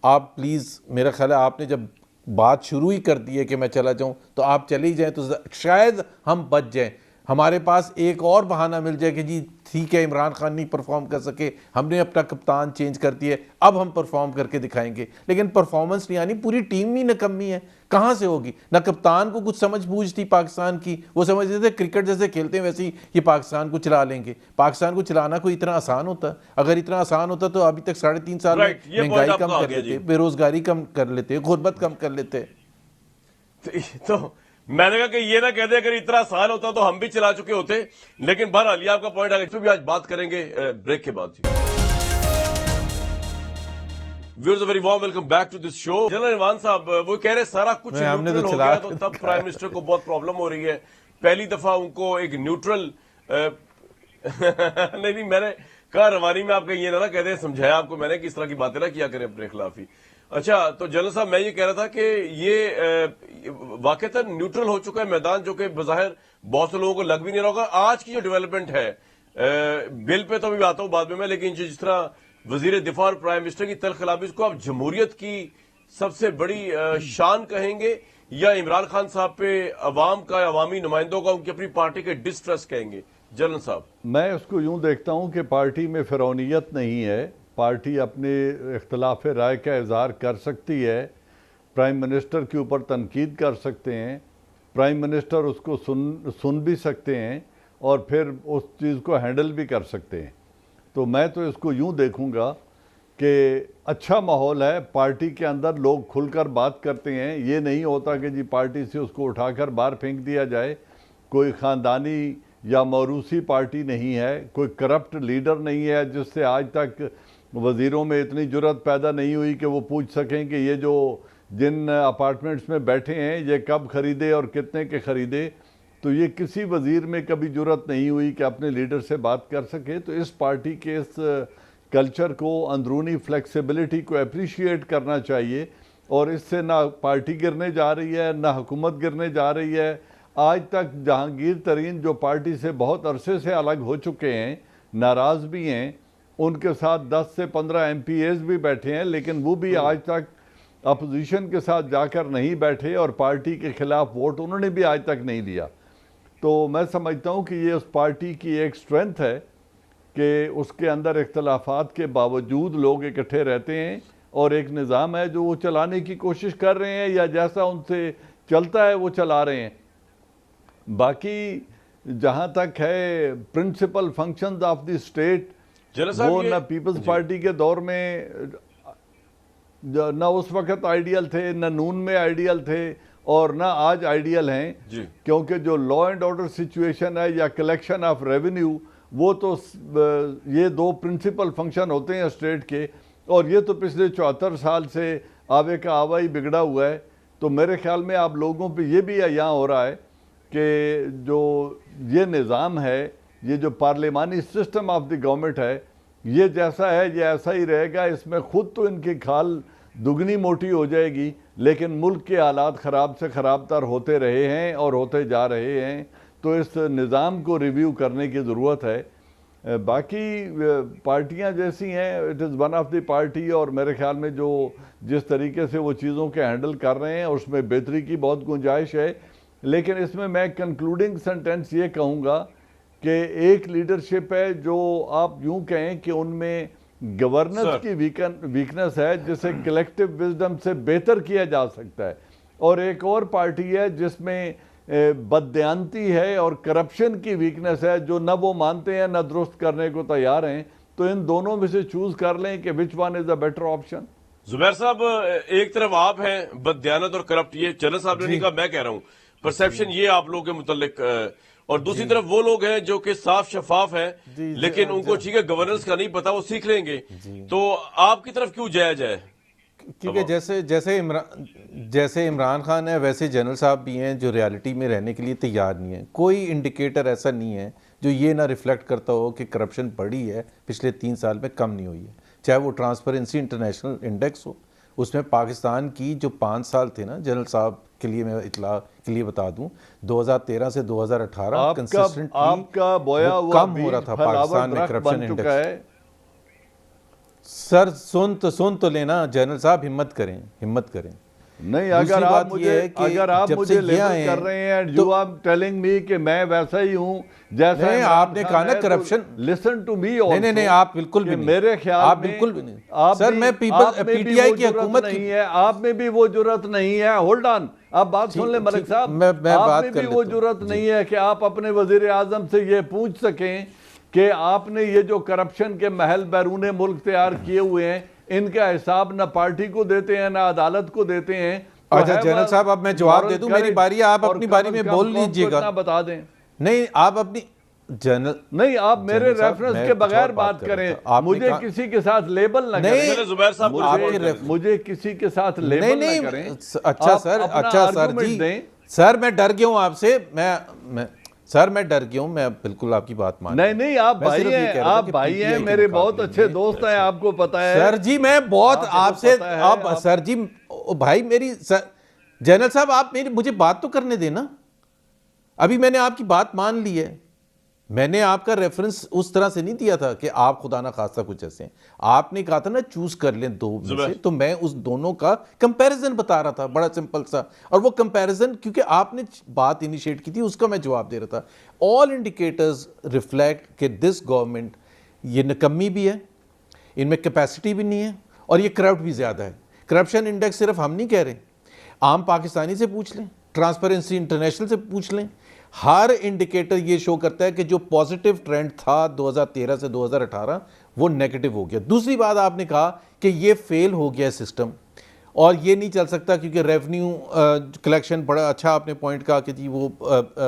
آپ پلیز, میرا خیال ہے آپ نے جب بات شروع ہی کر دی ہے کہ میں چلا جاؤں تو آپ چلے ہی جائیں تو شاید ہم بچ جائیں. ہمارے پاس ایک اور بہانہ مل جائے کہ جی ٹھیک ہے عمران خان نہیں پرفارم کر سکے, ہم نے اپنا کپتان چینج کر دیا, اب ہم پرفارم کر کے دکھائیں گے. لیکن پرفارمنس نہیں آنی, پوری ٹیم ہی نکمی ہے, کہاں سے ہوگی؟ نہ کپتان کو کچھ سمجھ بوجھ تھی پاکستان کی, وہ سمجھتے تھے کرکٹ جیسے کھیلتے ہیں ویسے ہی یہ پاکستان کو چلا لیں گے. پاکستان کو چلانا کوئی اتنا آسان ہوتا؟ اگر اتنا آسان ہوتا تو ابھی تک 3.5 سال میں مہنگائی کم کر لیتے, بے روزگاری کم کر لیتے, غربت کم کر لیتے. تو میں نے کہا کہ یہ نہ کہہ دے اگر اتنا آسان ہوتا تو ہم بھی چلا چکے ہوتے. لیکن بہرحال یہ آپ کا پوائنٹ ہے, اس پہ بھی آج بات کریں گے بریک کے بعد. Viewers very warm welcome back to this show. General Imran صاحب وہ کہہ رہے سارا کچھ نیوٹرل ہو گیا تو تب پرائم منسٹر کو بہت پرابلم ہو رہی ہے. پہلی دفعہ ان کو ایک نیوٹرل نہیں میں نے کہا روانی میں آپ کہیں یہ نہ کہتے ہیں, سمجھایا آپ کو میں نے کہ اس طرح کی باتیں نہ کیا کریں اپنے خلاف ہی. اچھا تو جنرل صاحب میں یہ کہہ رہا تھا کہ یہ واقعتاً نیوٹرل ہو چکا ہے میدان, جو کہ بظاہر بہت سے لوگوں کو لگ بھی نہیں رہا ہوگا. آج کی جو ڈیولپمنٹ ہے بل پہ تو بھی آتا ہوں بعد میں, لیکن جس طرح وزیر دفاع اور پرائم منسٹر کی تلخ خلابی, اس کو آپ جمہوریت کی سب سے بڑی شان کہیں گے یا عمران خان صاحب پہ عوام کا, عوامی نمائندوں کا, ان کی اپنی پارٹی کے ڈسٹرسٹ کہیں گے؟ جنرل صاحب میں اس کو یوں دیکھتا ہوں کہ پارٹی میں فرعونیت نہیں ہے. پارٹی اپنے اختلاف رائے کا اظہار کر سکتی ہے, پرائم منسٹر کے اوپر تنقید کر سکتے ہیں, پرائم منسٹر اس کو سن بھی سکتے ہیں اور پھر اس چیز کو ہینڈل بھی کر سکتے ہیں. تو میں تو اس کو یوں دیکھوں گا کہ اچھا ماحول ہے, پارٹی کے اندر لوگ کھل کر بات کرتے ہیں. یہ نہیں ہوتا کہ جی پارٹی سے اس کو اٹھا کر باہر پھینک دیا جائے. کوئی خاندانی یا موروثی پارٹی نہیں ہے, کوئی کرپٹ لیڈر نہیں ہے جس سے آج تک وزیروں میں اتنی جرت پیدا نہیں ہوئی کہ وہ پوچھ سکیں کہ یہ جو جن اپارٹمنٹس میں بیٹھے ہیں یہ کب خریدے اور کتنے کے خریدے. تو یہ کسی وزیر میں کبھی جرت نہیں ہوئی کہ اپنے لیڈر سے بات کر سکے. تو اس پارٹی کے اس کلچر کو, اندرونی فلیکسیبلٹی کو اپریشیٹ کرنا چاہیے, اور اس سے نہ پارٹی گرنے جا رہی ہے نہ حکومت گرنے جا رہی ہے. آج تک جہانگیر ترین جو پارٹی سے بہت عرصے سے الگ ہو چکے ہیں, ناراض بھی ہیں, ان کے ساتھ 10 سے 15 MPAs بھی بیٹھے ہیں, لیکن وہ بھی آج تک اپوزیشن کے ساتھ جا کر نہیں بیٹھے, اور پارٹی کے خلاف ووٹ انہوں نے بھی آج تک نہیں دیا. تو میں سمجھتا ہوں کہ یہ اس پارٹی کی ایک سٹرینتھ ہے کہ اس کے اندر اختلافات کے باوجود لوگ اکٹھے رہتے ہیں, اور ایک نظام ہے جو وہ چلانے کی کوشش کر رہے ہیں, یا جیسا ان سے چلتا ہے وہ چلا رہے ہیں. باقی جہاں تک ہے principal functions of the state, وہ نہ پیپلز پارٹی کے دور میں نہ اس وقت آئیڈیل تھے, نہ نون میں آئیڈیل تھے, اور نہ آج آئیڈیل ہیں, کیونکہ جو لا اینڈ آرڈر سچویشن ہے یا کلیکشن آف ریونیو, وہ تو یہ دو پرنسپل فنکشن ہوتے ہیں اسٹیٹ کے, اور یہ تو پچھلے 74 سال سے آوے کا آوا ہی بگڑا ہوا ہے. تو میرے خیال میں آپ لوگوں پہ یہ بھی عیاں ہو رہا ہے کہ جو یہ نظام ہے, یہ جو پارلیمانی سسٹم آف دی گورنمنٹ ہے, یہ جیسا ہے یہ ایسا ہی رہے گا. اس میں خود تو ان کی کھال دگنی موٹی ہو جائے گی, لیکن ملک کے حالات خراب سے خراب تر ہوتے رہے ہیں اور ہوتے جا رہے ہیں. تو اس نظام کو ریویو کرنے کی ضرورت ہے. باقی پارٹیاں جیسی ہیں, it is one of the party, اور میرے خیال میں جو جس طریقے سے وہ چیزوں کے ہینڈل کر رہے ہیں اس میں بہتری کی بہت گنجائش ہے. لیکن اس میں میں کنکلوڈنگ سنٹینس یہ کہوں گا کہ ایک لیڈرشپ ہے جو آپ یوں کہیں کہ ان میں گورننس کی ویکنس ہے, جسے کلیکٹیو وزڈم سے بہتر کیا جا سکتا ہے, اور ایک اور پارٹی ہے جس میں بددیانتی ہے اور کرپشن کی ویکنس ہے, جو نہ وہ مانتے ہیں نہ درست کرنے کو تیار ہیں. تو ان دونوں میں سے چوز کر لیں کہ which one is a better option. Zubair صاحب, ایک طرف آپ ہیں بددیانت اور کرپٹ, یہ چنر صاحب نے نہیں کہا, میں کہہ رہا ہوں پرسیپشن یہ آپ لوگوں کے متعلق, اور دوسری طرف وہ لوگ ہیں جو کہ صاف شفاف ہیں, لیکن ان کو ٹھیک ہے گورننس کا نہیں پتا, وہ سیکھ لیں گے. تو آپ کی طرف کیوں جایا جائے؟ کیونکہ جیسے عمران خان ہے ویسے جنرل صاحب بھی ہیں جو ریالٹی میں رہنے کے لیے تیار نہیں ہیں. کوئی انڈیکیٹر ایسا نہیں ہے جو یہ نہ ریفلیکٹ کرتا ہو کہ کرپشن بڑھی ہے پچھلے 3 سال میں, کم نہیں ہوئی ہے. چاہے وہ ٹرانسپیرنسی انٹرنیشنل انڈیکس ہو, اس میں پاکستان کی جو 5 سال تھے نا, جنرل صاحب کے لیے میں اطلاع کے لیے بتا دوں, 2013 سے 2018 کنسسٹنٹلی کم ہو رہا تھا پاکستان میں کرپشن انڈیکس. سر سن تو لینا جنرل صاحب, ہمت کریں. نہیں, اگر آپ مجھے لیبل کر رہے ہیں, you are telling me کہ میں ویسا ہی ہوں جیسا نہیں, آپ نے کہا نا corruption, listen to me also. نہیں, آپ بالکل بھی نہیں, میرے خیال میں سر میں پی ٹی آئی کی حکومت نہیں ہے, آپ میں بھی وہ جرت نہیں ہے. ہولڈ آن, آپ بات سن لیں ملک صاحب, آپ میں بھی وہ جرت نہیں ہے کہ آپ اپنے وزیر اعظم سے یہ پوچھ سکیں کہ آپ نے یہ جو کرپشن کے محل بیرون ملک تیار کیے ہوئے ہیں, ان کا حساب نہ پارٹی کو دیتے ہیں نہ عدالت کو دیتے ہیں. اچھا جنرل صاحب, اب میں جواب دے دوں, میری باری ہے, آپ اپنی باری میں بول لیجئے گا. بتا دیں. نہیں, آپ اپنی نہیں, آپ میرے ریفرنس کے بغیر بات کریں, مجھے کسی کے ساتھ لیبل نہ کریں. مجھے کسی کے ساتھ لیبل نہ کریں. اچھا سر جی, سر میں ڈر گیا ہوں آپ سے, میں ڈر گیا ہوں, میں بالکل آپ کی بات مان. نہیں, آپ بھائی ہیں, میرے بہت اچھے دوست ہیں, آپ کو پتا ہے. سر جی میں بہت آپ سے, سر جی بھائی میری, جنرل صاحب آپ مجھے بات تو کرنے دینا. ابھی میں نے آپ کی بات مان لی ہے, میں نے آپ کا ریفرنس اس طرح سے نہیں دیا تھا کہ آپ خدا نہ خواستہ کچھ ایسے ہیں. آپ نے کہا تھا نا چوز کر لیں 2 میں سے, تو میں اس دونوں کا کمپیریزن بتا رہا تھا, بڑا سمپل سا. اور وہ کمپیریزن کیونکہ آپ نے بات انیشیٹ کی تھی, اس کا میں جواب دے رہا تھا. آل انڈیکیٹرز ریفلیکٹ کہ دس گورنمنٹ یہ نکمی بھی ہے, ان میں کیپیسٹی بھی نہیں ہے, اور یہ کرپٹ بھی زیادہ ہے. کرپشن انڈیکس صرف ہم نہیں کہہ رہے, عام پاکستانی سے پوچھ لیں, ٹرانسپیرنسی انٹرنیشنل سے پوچھ لیں, ہر انڈیکیٹر یہ شو کرتا ہے کہ جو پازیٹیو ٹرینڈ تھا 2013 سے 2018 وہ نیگیٹو ہو گیا. دوسری بات آپ نے کہا کہ یہ فیل ہو گیا سسٹم, اور یہ نہیں چل سکتا کیونکہ ریونیو کلیکشن, بڑا اچھا آپ نے پوائنٹ کہا کہ جی وہ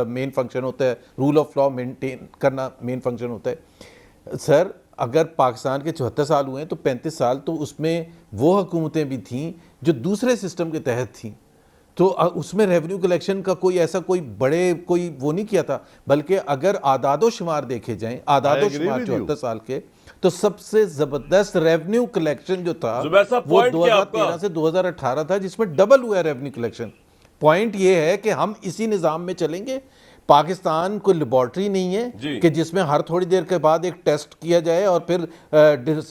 مین فنکشن ہوتا ہے, رول آف لا مینٹین کرنا مین فنکشن ہوتا ہے. سر اگر پاکستان کے 74 سال ہوئے ہیں تو 35 سال تو اس میں وہ حکومتیں بھی تھیں جو دوسرے سسٹم کے تحت تھیں, تو اس میں ریونیو کلیکشن کا کوئی ایسا کوئی وہ نہیں کیا تھا، بلکہ اگر اعداد و شمار دیکھے جائیں، اعداد و شمار 74 سال کے، تو سب سے زبردست ریونیو کلیکشن جو تھا وہ 2013 سے 2018 تھا، جس میں ڈبل ہوا ہے ریونیو کلیکشن۔ پوائنٹ یہ ہے کہ ہم اسی نظام میں چلیں گے۔ پاکستان کوئی لیبارٹری نہیں ہے کہ جس میں ہر تھوڑی دیر کے بعد ایک ٹیسٹ کیا جائے اور پھر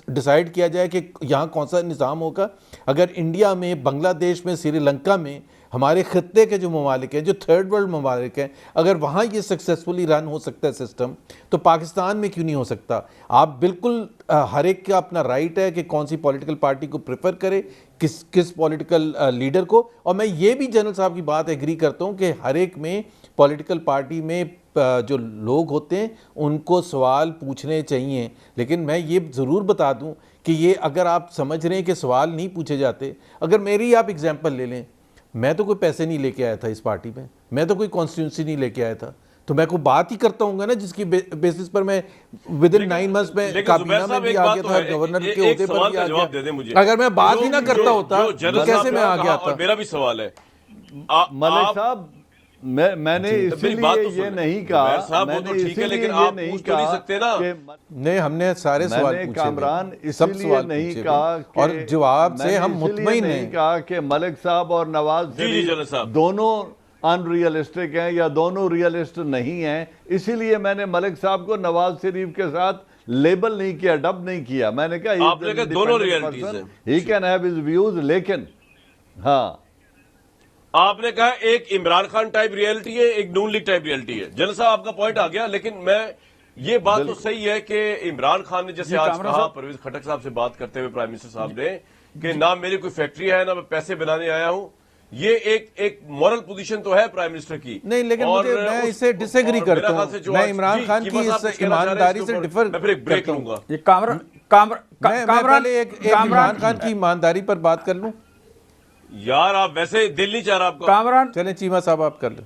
ڈیسائیڈ کیا جائے کہ یہاں کون سا نظام ہوگا۔ اگر انڈیا میں، بنگلہ دیش میں، سری لنکا میں، ہمارے خطے کے جو ممالک ہیں، جو تھرڈ ورلڈ ممالک ہیں، اگر وہاں یہ سکسیسفلی رن ہو سکتا ہے سسٹم، تو پاکستان میں کیوں نہیں ہو سکتا؟ آپ بالکل، ہر ایک کا اپنا رائٹ ہے کہ کون سی پولیٹیکل پارٹی کو پریفر کرے، کس پولیٹیکل لیڈر کو۔ اور میں یہ بھی جنرل صاحب کی بات ایگری کرتا ہوں کہ ہر ایک میں، پولیٹیکل پارٹی میں جو لوگ ہوتے ہیں ان کو سوال پوچھنے چاہیے، لیکن میں یہ ضرور بتا دوں کہ یہ اگر آپ سمجھ رہے ہیں کہ سوال نہیں پوچھے جاتے، اگر میری آپ اگزامپل لے لیں، میں تو کوئی پیسے نہیں لے کے آیا تھا اس پارٹی میں، میں تو کوئی کانسٹیٹیونسی نہیں لے کے آیا تھا، تو میں کوئی بات ہی کرتا ہوں گا نا جس کی بیسس پر میں ود ان 9 منتھس میں کابینہ میں بھی آ گیا تھا، گورنر کے عہدے پر بھی آ گیا۔ اگر میں بات ہی نہ کرتا ہوتا تو کیسے میں آ گیا تھا؟ میرا بھی سوال ہے ملک صاحب، میں نے اسی لیے یہ نہیں کہا، میں نے اسی لیے یہ نہیں کہا کہ نہیں، ہم نے سارے سوال پوچھے، کامران اسی لیے نہیں کہا اور جواب سے ہم مطمئن ہیں، نہیں کہا کہ ملک صاحب اور نواز شریف دونوں ان ریئلسٹک ہیں یا دونوں ریئلسٹ نہیں ہیں، اسی لیے میں نے ملک صاحب کو نواز شریف کے ساتھ لیبل نہیں کیا، ڈب نہیں کیا۔ میں نے کہا آپ نے کہا دونوں ریئلٹیز ہیں، he can have his views, لیکن ہاں آپ نے کہا ایک عمران خان ٹائپ ریئلٹی ہے، ایک نون لیگ ٹائپ ریئلٹی ہے۔ جنرل صاحب آپ کا پوائنٹ آ گیا، لیکن میں یہ بات تو صحیح ہے کہ عمران خان نے جیسے آج کہا پرویز خٹک صاحب سے بات کرتے ہوئے پرائم منسٹر صاحب نے کہ نہ میری کوئی فیکٹری ہے، نہ میں پیسے بنانے آیا ہوں، یہ ایک مورل پوزیشن تو ہے پرائم منسٹر کی۔ نہیں، لیکن میں اس سے ڈس ایگری کرتا ہوں، میں عمران خان کی اس ایمانداری سے ڈفر بریک لوں گا۔ میں پہلے ایک عمران خان کی ایمانداری پر بات کر لوں۔ یار آپ ویسے دل نہیں چاہ رہا آپ کا، کامران چلیں چیمہ صاحب آپ کر لیں۔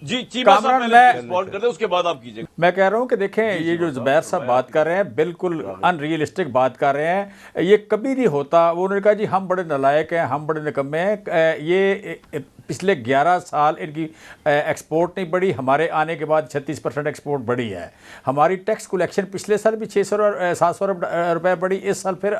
جی چیمہ صاحب پہلے رسپونڈ کر دیں، اس کے بعد آپ کیجئے۔ میں کہہ رہا ہوں کہ دیکھیں یہ جو زبیر صاحب بات کر رہے ہیں بالکل ان ریئلسٹک بات کر رہے ہیں، یہ کبھی نہیں ہوتا۔ انہوں نے کہا جی ہم بڑے نالائق ہیں، ہم بڑے نکمے ہیں، یہ پچھلے 11 سال ان کی ایکسپورٹ نہیں بڑھی، ہمارے آنے کے بعد 36% ایکسپورٹ بڑھی ہے۔ ہماری ٹیکس کلیکشن پچھلے سال بھی 700 روپے بڑھی، اس سال پھر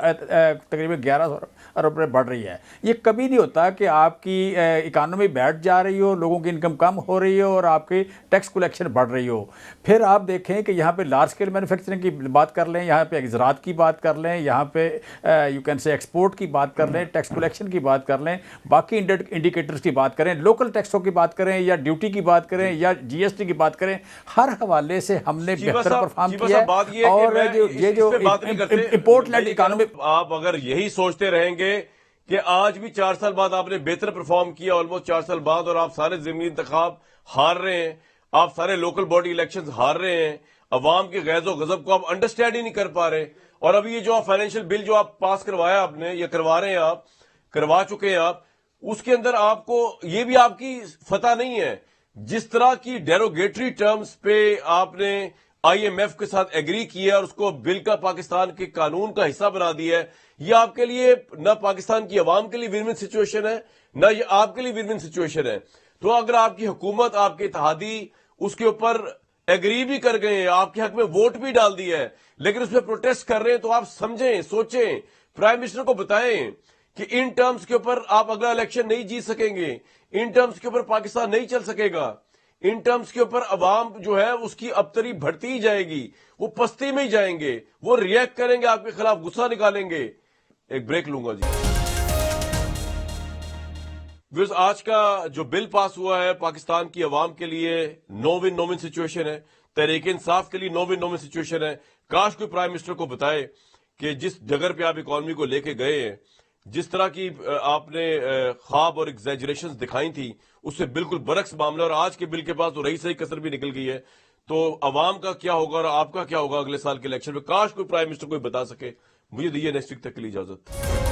تقریباً 1100 روپے بڑھ رہی ہے۔ یہ کبھی نہیں ہوتا کہ آپ کی اکانومی بیٹھ جا رہی ہو، لوگوں کی انکم کم ہو رہی ہو اور آپ کی ٹیکس کلیکشن بڑھ رہی ہو۔ پھر آپ دیکھیں کہ یہاں پہ لارج اسکیل مینوفیکچرنگ کی بات کر لیں، یہاں پہ زراعت کی بات کر لیں، یہاں پہ یو کین سے ایکسپورٹ کی بات کر لیں، ٹیکس کلیکشن کی بات کر لیں، باقی انڈیکیٹرز کی بات کریں، لوکل ٹیکسوں کی بات کریں یا ڈیوٹی کی بات کریں یا جی ایس ٹی کی بات کریں، ہر حوالے سے ہم نے بہتر پرفارم کیا ہے۔ اور یہ جو امپورٹ لیڈ اکانومی، آپ اگر یہی سوچتے رہیں گے کہ آج بھی 4 سال بعد آپ نے بہتر پرفارم کیا، آلموسٹ 4 سال بعد، اور آپ سارے ضمنی انتخاب ہار رہے ہیں، آپ سارے لوکل باڈی الیکشنز ہار رہے ہیں، عوام کے غیظ و غضب کو آپ انڈرسٹینڈ ہی نہیں کر پا رہے، اور ابھی یہ جو آپ فائنینشیل بل جو آپ پاس کروایا آپ نے یا کروا رہے ہیں، آپ کروا چکے ہیں، آپ اس کے اندر آپ کو یہ بھی آپ کی فتح نہیں ہے۔ جس طرح کی ڈیروگیٹری ٹرمز پہ آپ نے آئی ایم ایف کے ساتھ ایگری کیا اور اس کو بل کا پاکستان کے قانون کا حصہ بنا دیا ہے، یہ آپ کے لیے نہ پاکستان کی عوام کے لیے ون ون سچویشن ہے، نہ یہ آپ کے لیے ون ون سچویشن ہے۔ تو اگر آپ کی حکومت، آپ کے اتحادی اس کے اوپر ایگری بھی کر گئے ہیں، آپ کے حق میں ووٹ بھی ڈال دیا ہے، لیکن اس پہ پروٹیسٹ کر رہے ہیں، تو آپ سمجھیں، سوچیں، پرائم منسٹر کو بتائیں کہ ان ٹرمز کے اوپر آپ اگلا الیکشن نہیں جیت سکیں گے، ان ٹرمز کے اوپر پاکستان نہیں چل سکے گا، ان ٹرمز کے اوپر عوام جو ہے اس کی ابتری بڑھتی ہی جائے گی، وہ پستی میں ہی جائیں گے، وہ ریئیکٹ کریں گے، آپ کے خلاف غصہ نکالیں گے۔ ایک بریک لوں گا جی۔ آج کا جو بل پاس ہوا ہے پاکستان کی عوام کے لیے نو ون سچویشن ہے، تحریک انصاف کے لیے نو ون سچویشن ہے۔ کاش کوئی پرائم منسٹر کو بتائے کہ جس جگہ پہ آپ اکانومی کو لے کے گئے ہیں، جس طرح کی آپ نے خواب اور ایگزیجریشنز دکھائی تھی، اس سے بالکل برعکس معاملہ، اور آج کے بل کے پاس تو رہی صحیح کسر بھی نکل گئی ہے۔ تو عوام کا کیا ہوگا اور آپ کا کیا ہوگا اگلے سال کے الیکشن میں؟ کاش کوئی پرائم منسٹر کوئی بتا سکے۔ مجھے دیجیے نیکسٹ ویک تک کے لیے اجازت۔